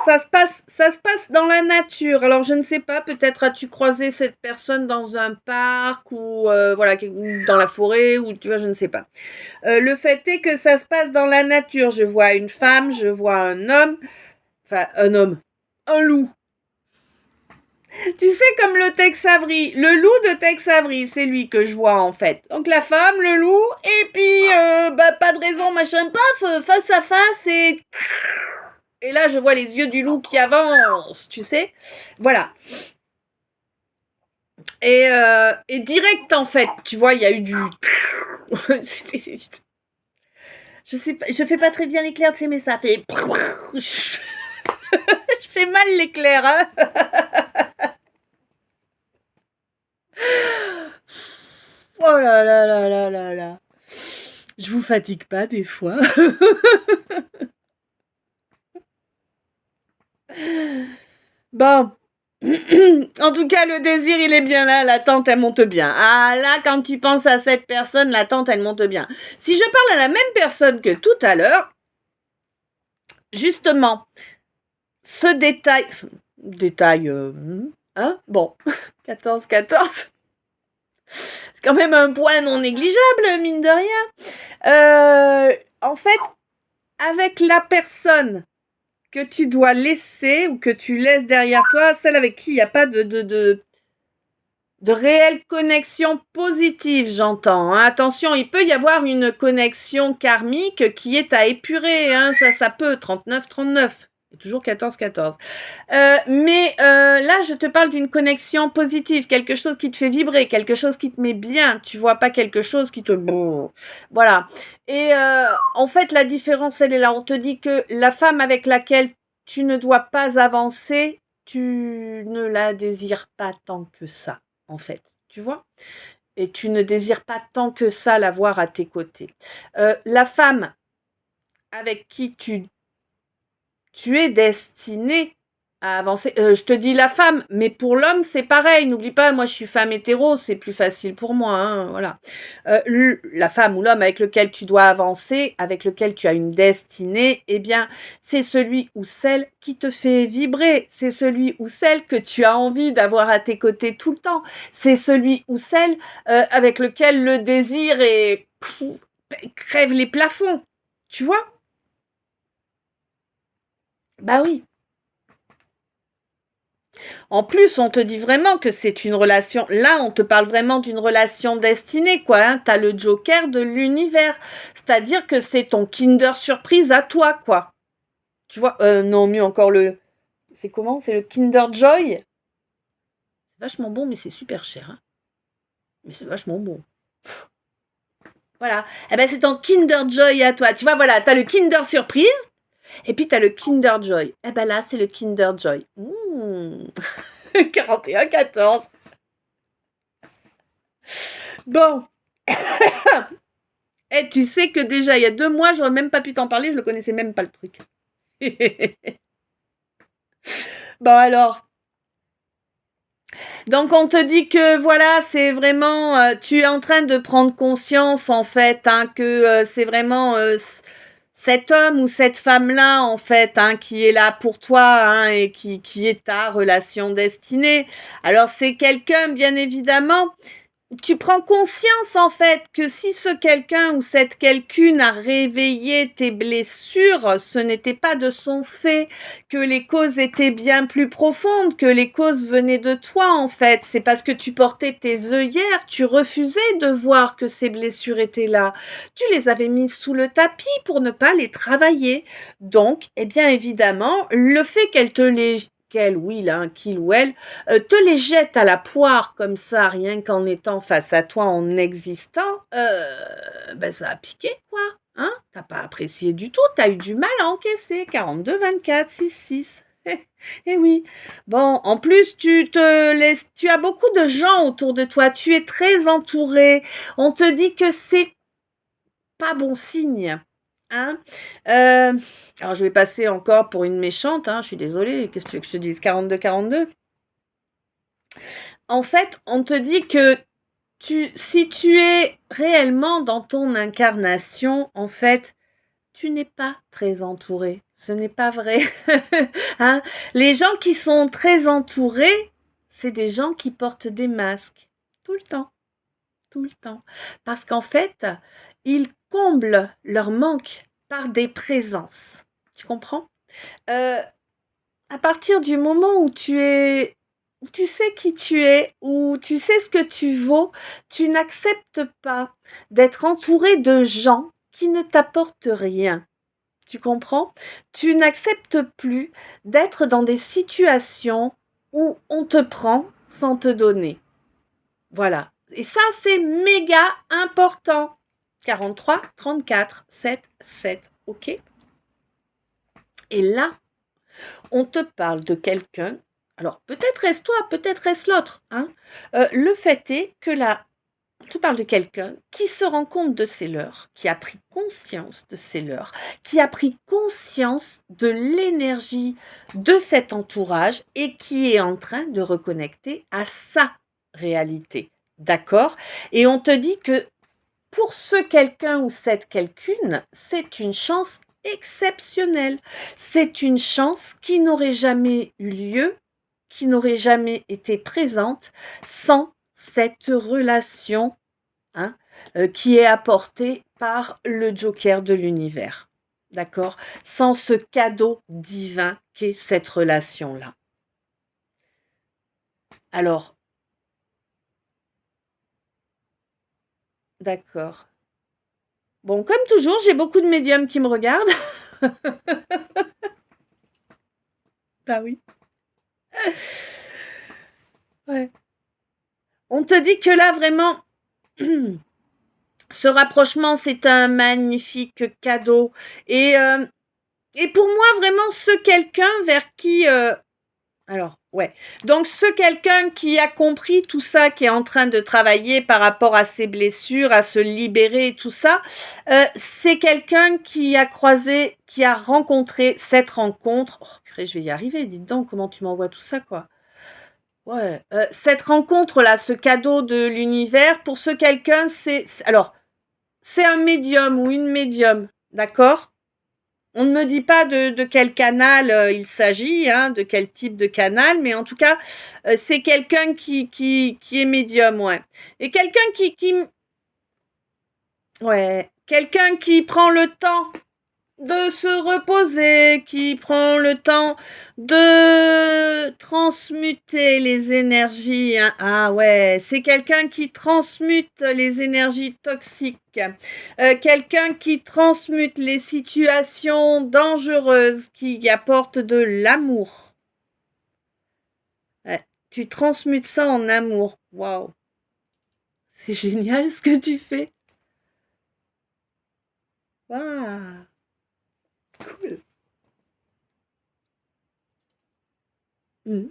ça se passe dans la nature. Alors, je ne sais pas, peut-être as-tu croisé cette personne dans un parc ou, voilà, ou dans la forêt ou, tu vois, je ne sais pas. Le fait est que ça se passe dans la nature. Je vois une femme, je vois un homme, enfin, un loup. Tu sais, comme le Tex Avery, le loup de Tex Avery, c'est lui que je vois en fait. Donc la femme, le loup, et puis pas de raison, machin, paf, face à face, et là je vois les yeux du loup qui avancent, tu sais. Voilà. Et direct en fait, tu vois, il y a eu du... je sais pas, je fais pas très bien l'éclair, tu sais, mais ça fait... je fais mal l'éclair, hein. Oh là là là là là là. Je vous fatigue pas des fois. Bon. En tout cas, le désir, il est bien là. L'attente, elle monte bien. Ah là, quand tu penses à cette personne, l'attente, elle monte bien. Si je parle à la même personne que tout à l'heure, justement, ce détail... hein, bon, 14, 14. C'est quand même un point non négligeable, mine de rien. En fait, avec la personne que tu dois laisser ou que tu laisses derrière toi, celle avec qui il n'y a pas de réelle connexion positive, j'entends. Hein. Attention, il peut y avoir une connexion karmique qui est à épurer. Hein. Ça peut, 39, 39. Et toujours 14-14. Mais là, je te parle d'une connexion positive, quelque chose qui te fait vibrer, quelque chose qui te met bien. Tu vois pas quelque chose qui te... Voilà. Et en fait, la différence, elle est là. On te dit que la femme avec laquelle tu ne dois pas avancer, tu ne la désires pas tant que ça, en fait. Tu vois? Et tu ne désires pas tant que ça la voir à tes côtés. La femme avec qui tu es destiné à avancer. Je te dis la femme, mais pour l'homme, c'est pareil. N'oublie pas, moi, je suis femme hétéro, c'est plus facile pour moi. Hein, voilà. La femme ou l'homme avec lequel tu dois avancer, avec lequel tu as une destinée, eh bien, c'est celui ou celle qui te fait vibrer. C'est celui ou celle que tu as envie d'avoir à tes côtés tout le temps. C'est celui ou celle avec lequel le désir crève les plafonds. Tu vois? Bah oui. En plus, on te dit vraiment que c'est une relation. Là, on te parle vraiment d'une relation destinée, quoi. Hein. T'as le Joker de l'univers. C'est-à-dire que c'est ton Kinder Surprise à toi, quoi. Tu vois, non, mieux encore le. C'est comment? C'est le Kinder Joy. C'est vachement bon, mais c'est super cher. Hein. Mais c'est vachement bon. Voilà. Eh ben, c'est ton Kinder Joy à toi. Tu vois, voilà, t'as le Kinder Surprise. Et puis, t'as le Kinder Joy. Eh ben là, c'est le Kinder Joy. 41-14. Bon. Et tu sais que déjà, il y a 2 mois, j'aurais même pas pu t'en parler, je ne connaissais même pas le truc. Bon alors. Donc on te dit que voilà, c'est vraiment, tu es en train de prendre conscience en fait, hein, que c'est vraiment cet homme ou cette femme-là en fait, hein, qui est là pour toi hein, et qui est ta relation destinée. Alors c'est quelqu'un bien évidemment. Tu prends conscience en fait que si ce quelqu'un ou cette quelqu'une a réveillé tes blessures, ce n'était pas de son fait, que les causes étaient bien plus profondes, que les causes venaient de toi en fait. C'est parce que tu portais tes œillères, tu refusais de voir que ces blessures étaient là. Tu les avais mises sous le tapis pour ne pas les travailler. Donc, eh bien évidemment, le fait qu'elle, oui, là, qu'il ou elle, te les jette à la poire comme ça, rien qu'en étant face à toi, en existant, ben ça a piqué, quoi. Hein? T'as pas apprécié du tout, t'as eu du mal à encaisser. 42-24, 6-6. Eh oui. Bon, en plus, tu as beaucoup de gens autour de toi, tu es très entouré. On te dit que c'est pas bon signe. Hein alors, je vais passer encore pour une méchante, hein, je suis désolée, qu'est-ce que tu veux que je te dise 42-42. En fait, on te dit que si tu es réellement dans ton incarnation, en fait, tu n'es pas très entouré. Ce n'est pas vrai. Hein? Les gens qui sont très entourés, c'est des gens qui portent des masques. Tout le temps. Tout le temps. Parce qu'en fait, ils comblent leur manque par des présences. Tu comprends? Euh, à partir du moment où tu sais qui tu es, où tu sais ce que tu vaux, tu n'acceptes pas d'être entouré de gens qui ne t'apportent rien. Tu comprends? Tu n'acceptes plus d'être dans des situations où on te prend sans te donner. Voilà. Et ça, c'est méga important. 43, 34, 7, 7. OK? Et là, on te parle de quelqu'un. Alors, peut-être est-ce toi, peut-être est-ce l'autre. Hein. Le fait est que là, on te parle de quelqu'un qui se rend compte de ses leurs, qui a pris conscience de ses leurs, qui a pris conscience de l'énergie de cet entourage et qui est en train de reconnecter à sa réalité. D'accord? Et on te dit que pour ce quelqu'un ou cette quelqu'une, c'est une chance exceptionnelle. C'est une chance qui n'aurait jamais eu lieu, qui n'aurait jamais été présente sans cette relation hein, qui est apportée par le Joker de l'univers. D'accord? Sans ce cadeau divin qu'est cette relation-là. Alors, d'accord. Bon, comme toujours, j'ai beaucoup de médiums qui me regardent. Bah oui. Ouais. On te dit que là, vraiment, ce rapprochement, c'est un magnifique cadeau. Et, euh, et pour moi, vraiment, ce quelqu'un vers qui... alors, ouais. Donc, ce quelqu'un qui a compris tout ça, qui est en train de travailler par rapport à ses blessures, à se libérer et tout ça, c'est quelqu'un qui a croisé, qui a rencontré cette rencontre. Oh, purée, je vais y arriver. Dites donc, comment tu m'envoies tout ça, quoi. Ouais. Cette rencontre-là, ce cadeau de l'univers, pour ce quelqu'un, alors, c'est un médium ou une médium, d'accord? On ne me dit pas de quel canal il s'agit, hein, de quel type de canal, mais en tout cas, c'est quelqu'un qui est médium, ouais. Et quelqu'un qui prend le temps de se reposer, qui prend le temps de transmuter les énergies, hein. Ah ouais, c'est quelqu'un qui transmute les énergies toxiques, quelqu'un qui transmute les situations dangereuses, qui apporte de l'amour. Ouais, tu transmutes ça en amour. Waouh, c'est génial ce que tu fais. Waouh, cool. Mm.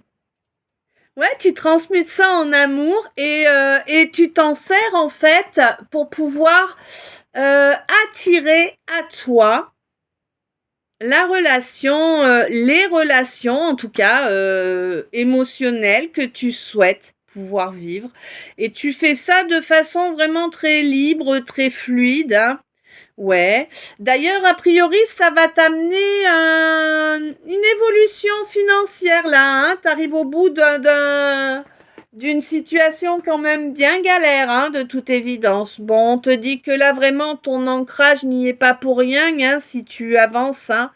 Ouais, tu transmutes ça en amour et tu t'en sers en fait pour pouvoir attirer à toi la relation, les relations en tout cas émotionnelles que tu souhaites pouvoir vivre. Et tu fais ça de façon vraiment très libre, très fluide, hein. Ouais. D'ailleurs, a priori, ça va t'amener une évolution financière là, hein. T'arrives au bout d'une situation quand même bien galère, hein, de toute évidence. Bon, on te dit que là vraiment ton ancrage n'y est pas pour rien, hein, si tu avances, hein.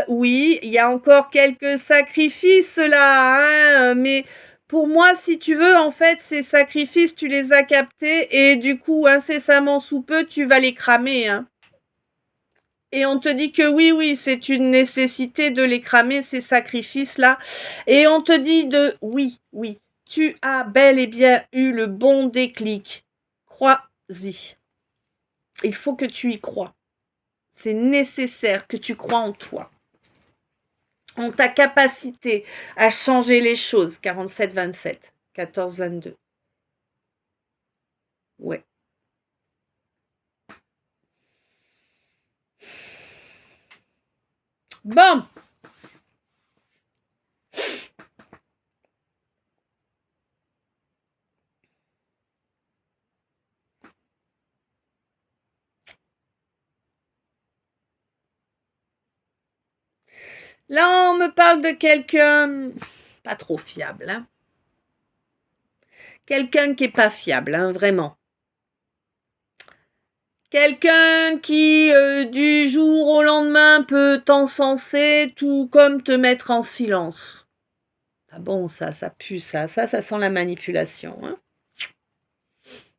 Oui, il y a encore quelques sacrifices là, hein, mais pour moi, si tu veux, en fait, ces sacrifices, tu les as captés et du coup, incessamment sous peu, tu vas les cramer, hein. Et on te dit que oui, oui, c'est une nécessité de les cramer, ces sacrifices-là. Et on te dit de oui, oui, tu as bel et bien eu le bon déclic. Crois-y. Il faut que tu y crois. C'est nécessaire que tu crois en toi, en ta capacité à changer les choses. 47-27, 14-22. Ouais. Bon. Là, on me parle de quelqu'un pas trop fiable, hein. Quelqu'un qui est pas fiable, hein, vraiment. Quelqu'un qui, du jour au lendemain, peut t'encenser, tout comme te mettre en silence. Ah bon, ça pue, ça sent la manipulation, hein.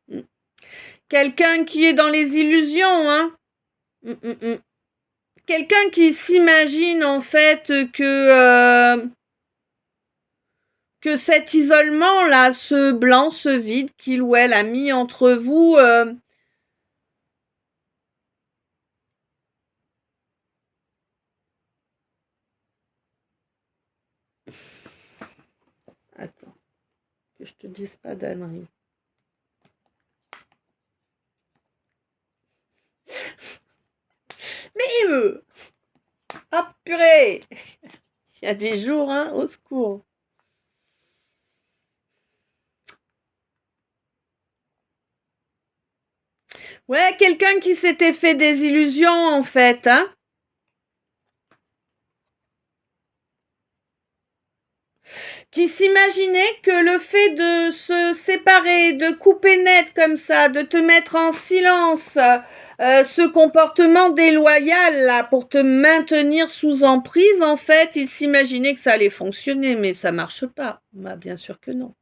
Mm. Quelqu'un qui est dans les illusions, hein. Mm. Quelqu'un qui s'imagine en fait que cet isolement-là, ce blanc, ce vide qu'il ou elle a mis entre vous, attends, que je te dise pas d'ânerie. Mais ah purée, il y a des jours, hein, au secours. Ouais, quelqu'un qui s'était fait des illusions en fait, hein. Qui s'imaginait que le fait de se séparer, de couper net comme ça, de te mettre en silence, ce comportement déloyal là pour te maintenir sous emprise, en fait, il s'imaginait que ça allait fonctionner, mais ça marche pas. Bah bien sûr que non.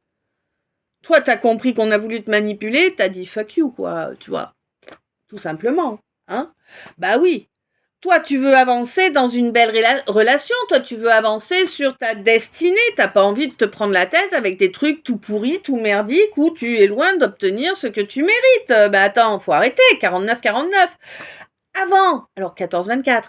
Toi, t'as compris qu'on a voulu te manipuler, t'as dit fuck you quoi, tu vois, tout simplement, hein. Bah oui. Toi, tu veux avancer dans une belle relation, toi, tu veux avancer sur ta destinée, t'as pas envie de te prendre la tête avec des trucs tout pourris, tout merdiques, où tu es loin d'obtenir ce que tu mérites. Bah attends, faut arrêter, 49-49. Avant, alors 14-24,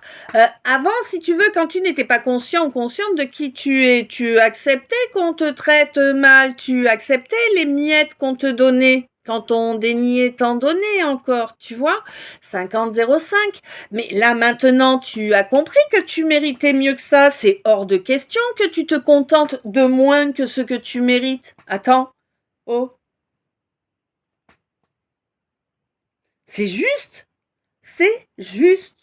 avant, si tu veux, quand tu n'étais pas conscient ou consciente de qui tu es, tu acceptais qu'on te traite mal, tu acceptais les miettes qu'on te donnait quand on déniait t'en donner encore, tu vois, 50-05. Mais là, maintenant, tu as compris que tu méritais mieux que ça. C'est hors de question que tu te contentes de moins que ce que tu mérites. Attends. Oh. C'est juste. C'est juste.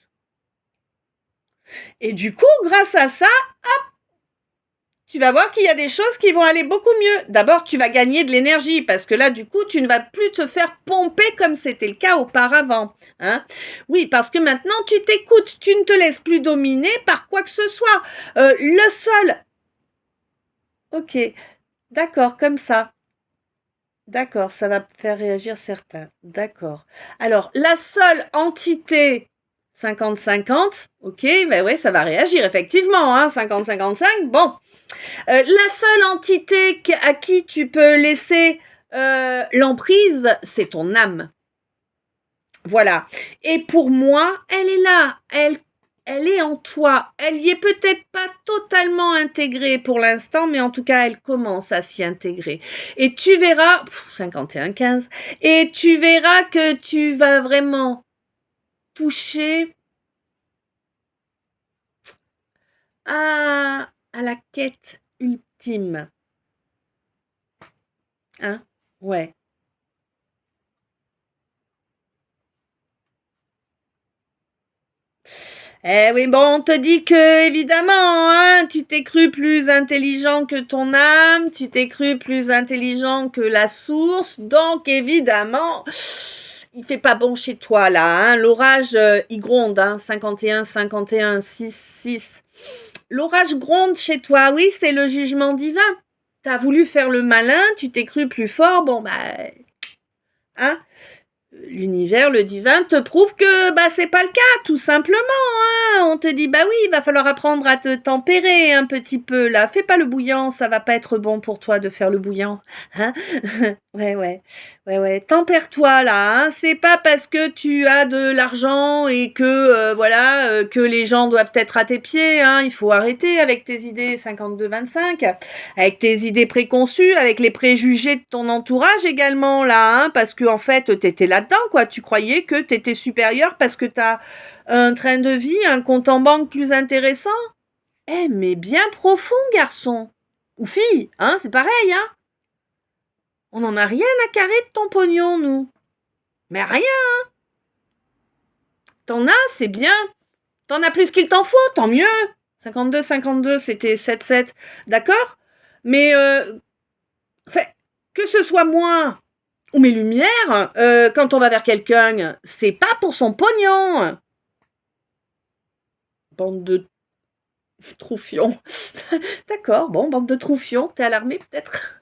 Et du coup, grâce à ça, tu vas voir qu'il y a des choses qui vont aller beaucoup mieux. D'abord, tu vas gagner de l'énergie parce que là, du coup, tu ne vas plus te faire pomper comme c'était le cas auparavant. Hein. Oui, parce que maintenant, tu t'écoutes, tu ne te laisses plus dominer par quoi que ce soit. Le seul... Ok, d'accord, comme ça. D'accord, ça va faire réagir certains. D'accord. Alors, la seule entité 50-50, ok, ben ouais, ça va réagir, effectivement, hein, 50-55, bon. La seule entité à qui tu peux laisser l'emprise, c'est ton âme. Voilà. Et pour moi, elle est là. Elle est en toi. Elle y est peut-être pas totalement intégrée pour l'instant, mais en tout cas, elle commence à s'y intégrer. Et tu verras, 51-15, et tu verras que tu vas vraiment toucher à la quête ultime. Hein? Ouais. Eh oui, bon, on te dit que, évidemment, hein, tu t'es cru plus intelligent que ton âme, tu t'es cru plus intelligent que la source, donc évidemment, il fait pas bon chez toi, là, hein. L'orage, il gronde, hein, 51, 51, 6, 6. L'orage gronde chez toi, oui, c'est le jugement divin. T'as voulu faire le malin, tu t'es cru plus fort, bon, bah, hein, l'univers, le divin te prouve que bah c'est pas le cas, tout simplement. Hein. On te dit bah oui, il va falloir apprendre à te tempérer un petit peu là. Fais pas le bouillant, ça va pas être bon pour toi de faire le bouillant. Hein. Ouais. Tempère-toi là. Hein. C'est pas parce que tu as de l'argent et que que les gens doivent être à tes pieds. Hein. Il faut arrêter avec tes idées 52-25, avec tes idées préconçues, avec les préjugés de ton entourage également là. Hein, parce que en fait t'étais là-dedans quoi. Tu croyais que t'étais supérieur parce que t'as un train de vie, un compte en banque plus intéressant. Eh mais bien profond garçon ou fille. Hein, c'est pareil. Hein. On n'en a rien à carrer de ton pognon, nous. Mais rien. T'en as, c'est bien. T'en as plus qu'il t'en faut, tant mieux. 52-52, c'était 7-7. D'accord. Mais, que ce soit moi ou mes lumières, quand on va vers quelqu'un, c'est pas pour son pognon. Bande de troufions. D'accord, bon, bande de troufions. T'es alarmé, peut-être.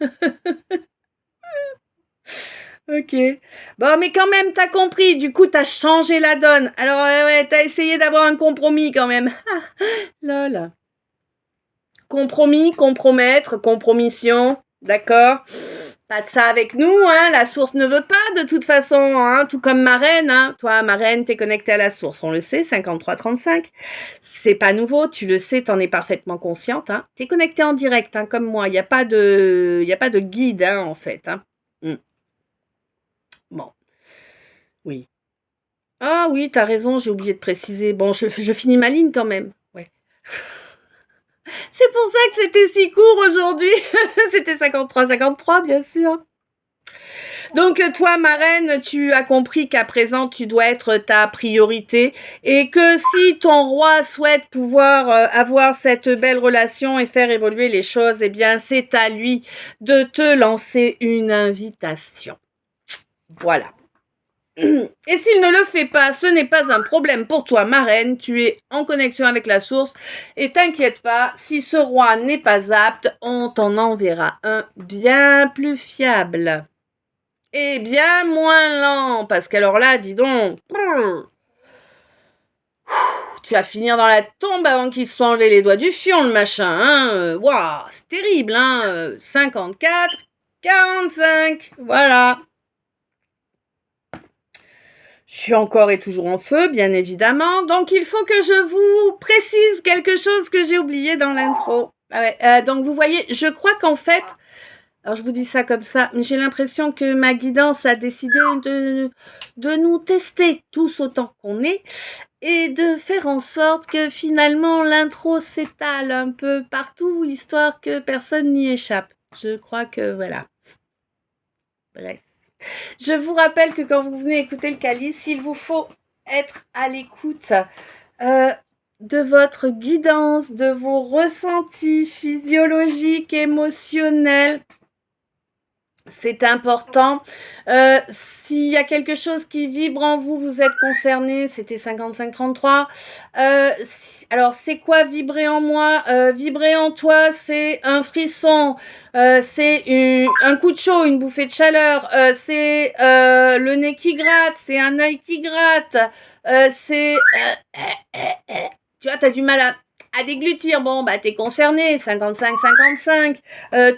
Ok. Bon, mais quand même, t'as compris. Du coup, t'as changé la donne. Alors, ouais, t'as essayé d'avoir un compromis quand même. Lol. Compromis, compromettre, compromission. D'accord. Pas de ça avec nous, hein. La source ne veut pas de toute façon, hein. Tout comme ma reine, hein. Toi, ma reine, t'es connectée à la source. On le sait, 53-35. C'est pas nouveau. Tu le sais, t'en es parfaitement consciente, hein. T'es connectée en direct, hein, comme moi. Il n'y a pas de guide, hein, en fait, hein. Bon. Oui. Ah oui, t'as raison, j'ai oublié de préciser. Bon, je finis ma ligne quand même. Ouais. C'est pour ça que c'était si court aujourd'hui. C'était 53-53, bien sûr. Donc toi, ma reine, tu as compris qu'à présent, tu dois être ta priorité et que si ton roi souhaite pouvoir avoir cette belle relation et faire évoluer les choses, eh bien, c'est à lui de te lancer une invitation. Voilà. Et s'il ne le fait pas, ce n'est pas un problème pour toi, ma reine. Tu es en connexion avec la source. Et t'inquiète pas, si ce roi n'est pas apte, on t'en enverra un bien plus fiable. Et bien moins lent. Parce qu'alors là, dis donc, tu vas finir dans la tombe avant qu'il se soit enlevé les doigts du fion, le machin, hein. Waouh, c'est terrible, hein. 54, 45, voilà. Je suis encore et toujours en feu, bien évidemment. Donc, il faut que je vous précise quelque chose que j'ai oublié dans l'intro. Ah ouais, donc, vous voyez, je crois qu'en fait, alors je vous dis ça comme ça, mais j'ai l'impression que ma guidance a décidé de nous tester tous autant qu'on est et de faire en sorte que finalement l'intro s'étale un peu partout, histoire que personne n'y échappe. Je crois que voilà. Bref. Je vous rappelle que quand vous venez écouter le calice, il vous faut être à l'écoute de votre guidance, de vos ressentis physiologiques, émotionnels. C'est important. S'il y a quelque chose qui vibre en vous, vous êtes concerné. C'était 55-33. Alors, c'est quoi vibrer en moi? Vibrer en toi, c'est un frisson. C'est un coup de chaud, une bouffée de chaleur. C'est le nez qui gratte. C'est un œil qui gratte. C'est... tu vois, t'as du mal à déglutir, bon, bah, t'es concerné, 55-55,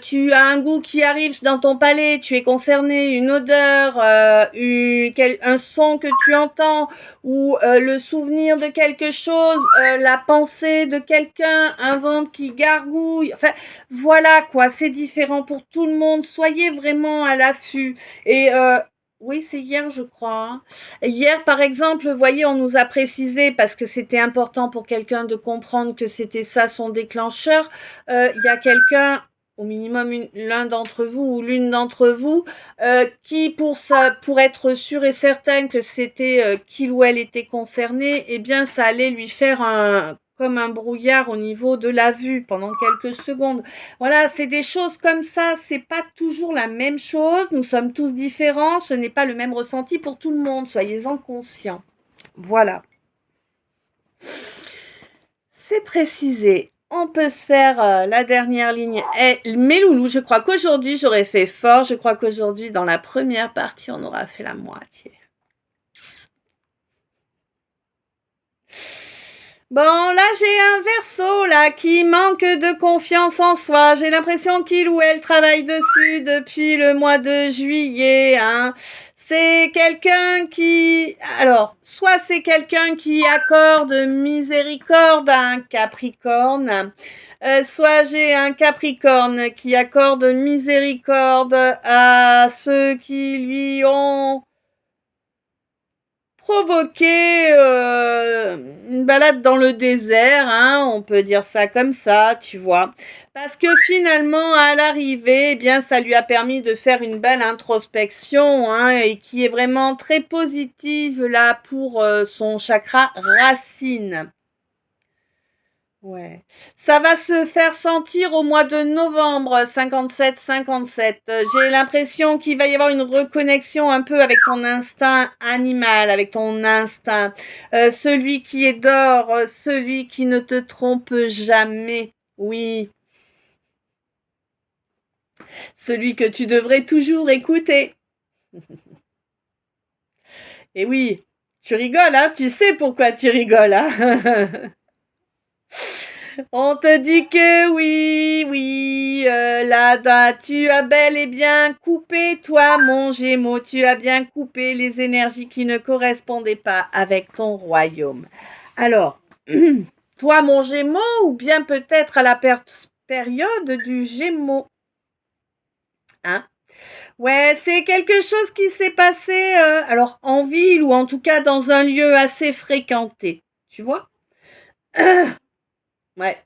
tu as un goût qui arrive dans ton palais, tu es concerné, une odeur, un son que tu entends, ou le souvenir de quelque chose, la pensée de quelqu'un, un ventre qui gargouille, enfin, voilà, quoi, c'est différent pour tout le monde, soyez vraiment à l'affût, et oui, c'est hier, je crois. Hein. Hier, par exemple, vous voyez, on nous a précisé, parce que c'était important pour quelqu'un de comprendre que c'était ça son déclencheur. Il y a quelqu'un, au minimum l'un d'entre vous ou l'une d'entre vous, qui, pour être sûr et certain que c'était qu'il ou elle était concerné, eh bien, ça allait lui faire comme un brouillard au niveau de la vue pendant quelques secondes. Voilà, c'est des choses comme ça, c'est pas toujours la même chose, nous sommes tous différents, ce n'est pas le même ressenti pour tout le monde, soyez-en conscients. Voilà. C'est précisé. On peut se faire la dernière ligne. Mes loulous, je crois qu'aujourd'hui, j'aurais fait fort. Je crois qu'aujourd'hui, dans la première partie, on aura fait la moitié. Bon, là, j'ai un Verseau, là, qui manque de confiance en soi. J'ai l'impression qu'il ou elle travaille dessus depuis le mois de juillet, hein. C'est quelqu'un qui... Alors, soit c'est quelqu'un qui accorde miséricorde à un Capricorne, soit j'ai un Capricorne qui accorde miséricorde à ceux qui lui ont provoquer une balade dans le désert, hein, on peut dire ça comme ça, tu vois. Parce que finalement, à l'arrivée, eh bien, ça lui a permis de faire une belle introspection, hein, et qui est vraiment très positive là pour son chakra racine. Ouais. Ça va se faire sentir au mois de novembre 57-57. J'ai l'impression qu'il va y avoir une reconnexion un peu avec ton instinct animal, avec ton instinct. Celui qui est d'or, celui qui ne te trompe jamais. Oui. Celui que tu devrais toujours écouter. Et oui, tu rigoles, hein? Tu sais pourquoi tu rigoles, hein? On te dit que oui, là, tu as bel et bien coupé, toi, mon Gémeaux, tu as bien coupé les énergies qui ne correspondaient pas avec ton royaume. Alors, toi, mon Gémeaux, ou bien peut-être à la période du Gémeaux. Hein? Ouais, c'est quelque chose qui s'est passé, alors en ville ou en tout cas dans un lieu assez fréquenté. Tu vois? Ouais.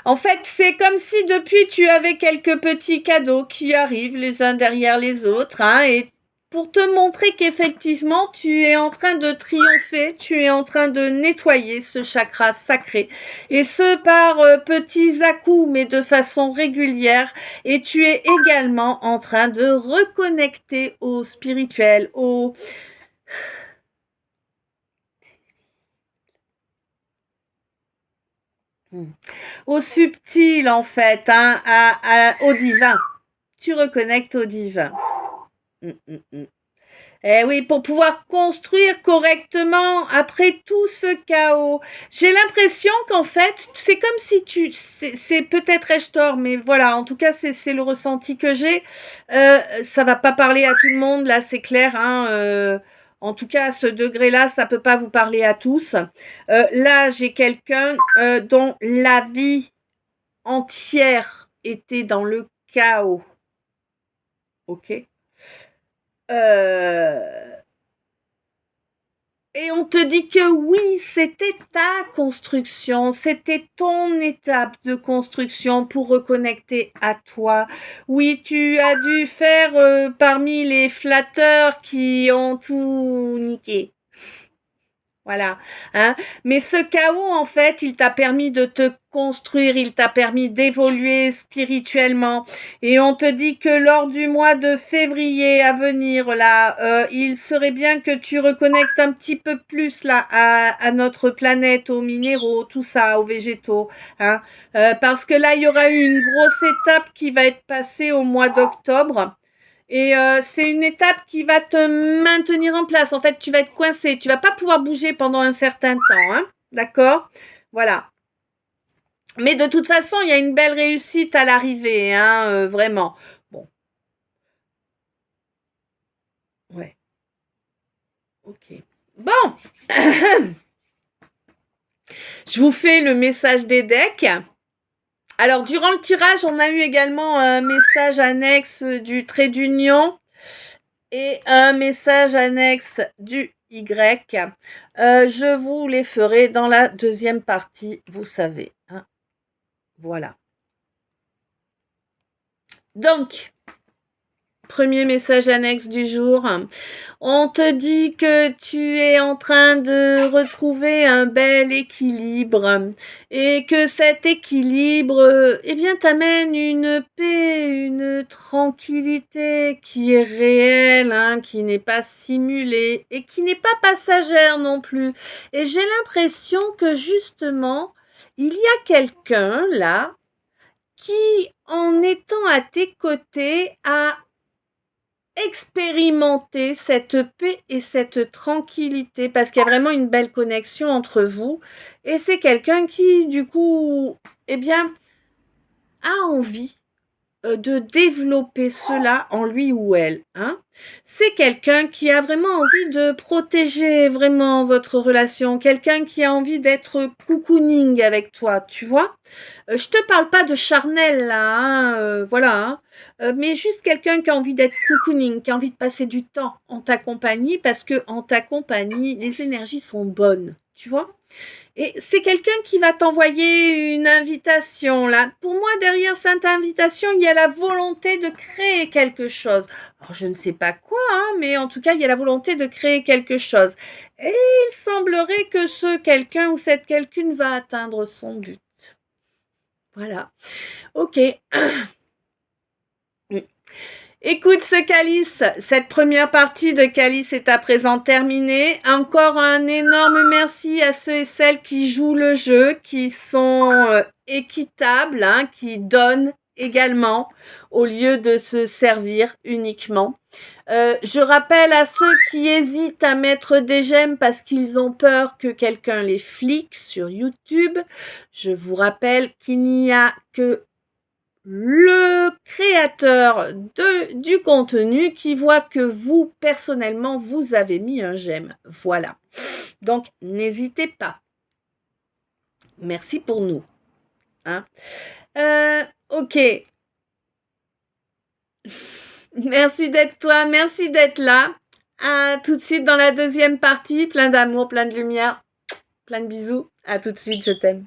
En fait, c'est comme si depuis tu avais quelques petits cadeaux qui arrivent les uns derrière les autres, hein, et pour te montrer qu'effectivement tu es en train de triompher, tu es en train de nettoyer ce chakra sacré, et ce par petits à-coups, mais de façon régulière, et tu es également en train de reconnecter au spirituel, au subtil en fait, hein, au divin. Tu reconnectes au divin. Eh oui, pour pouvoir construire correctement après tout ce chaos. J'ai l'impression qu'en fait, c'est comme si c'est peut-être ai-je tort, mais voilà, en tout cas, c'est le ressenti que j'ai. Ça va pas parler à tout le monde, là, c'est clair, hein. En tout cas, à ce degré-là, ça peut pas vous parler à tous. Là, j'ai quelqu'un dont la vie entière était dans le chaos. Ok. Euh, Et on te dit que oui, c'était ta construction, c'était ton étape de construction pour reconnecter à toi. Oui, tu as dû faire parmi les flatteurs qui ont tout niqué. Voilà, hein. Mais ce chaos, en fait, il t'a permis de te construire, il t'a permis d'évoluer spirituellement. Et on te dit que lors du mois de février à venir, là, il serait bien que tu reconnectes un petit peu plus là à notre planète, aux minéraux, tout ça, aux végétaux, hein. Parce que là, il y aura eu une grosse étape qui va être passée au mois d'octobre. Et c'est une étape qui va te maintenir en place. En fait, tu vas être coincé. Tu vas pas pouvoir bouger pendant un certain temps. Hein. D'accord. Voilà. Mais de toute façon, il y a une belle réussite à l'arrivée. Hein, vraiment. Bon. Ouais. Ok. Bon. Je vous fais le message des decks. Alors, durant le tirage, on a eu également un message annexe du trait d'union et un message annexe du Y. Je vous les ferai dans la deuxième partie, vous savez. Hein. Voilà. Donc, premier message annexe du jour. On te dit que tu es en train de retrouver un bel équilibre et que cet équilibre, eh bien, t'amène une paix, une tranquillité qui est réelle, hein, qui n'est pas simulée et qui n'est pas passagère non plus. Et j'ai l'impression que justement, il y a quelqu'un là qui, en étant à tes côtés, a expérimenter cette paix et cette tranquillité parce qu'il y a vraiment une belle connexion entre vous et c'est quelqu'un qui du coup eh bien a envie de développer cela en lui ou elle. Hein. C'est quelqu'un qui a vraiment envie de protéger vraiment votre relation, quelqu'un qui a envie d'être cocooning avec toi, tu vois. Je te parle pas de charnel là, hein, voilà, hein, mais juste quelqu'un qui a envie d'être cocooning, qui a envie de passer du temps en ta compagnie parce que en ta compagnie, les énergies sont bonnes, tu vois. Et c'est quelqu'un qui va t'envoyer une invitation là. Pour moi, derrière cette invitation, il y a la volonté de créer quelque chose. Alors, je ne sais pas quoi, hein, mais en tout cas, il y a la volonté de créer quelque chose. Et il semblerait que ce quelqu'un ou cette quelqu'une va atteindre son but. Voilà. Ok. Écoute ce calice, cette première partie de calice est à présent terminée. Encore un énorme merci à ceux et celles qui jouent le jeu, qui sont équitables, hein, qui donnent également au lieu de se servir uniquement. Je rappelle à ceux qui hésitent à mettre des j'aime parce qu'ils ont peur que quelqu'un les flique sur YouTube. Je vous rappelle qu'il n'y a que le créateur du contenu qui voit que vous, personnellement, vous avez mis un j'aime. Voilà. Donc, n'hésitez pas. Merci pour nous. Hein. Ok. Merci d'être toi. Merci d'être là. À tout de suite dans la deuxième partie. Plein d'amour, plein de lumière, plein de bisous. À tout de suite. Je t'aime.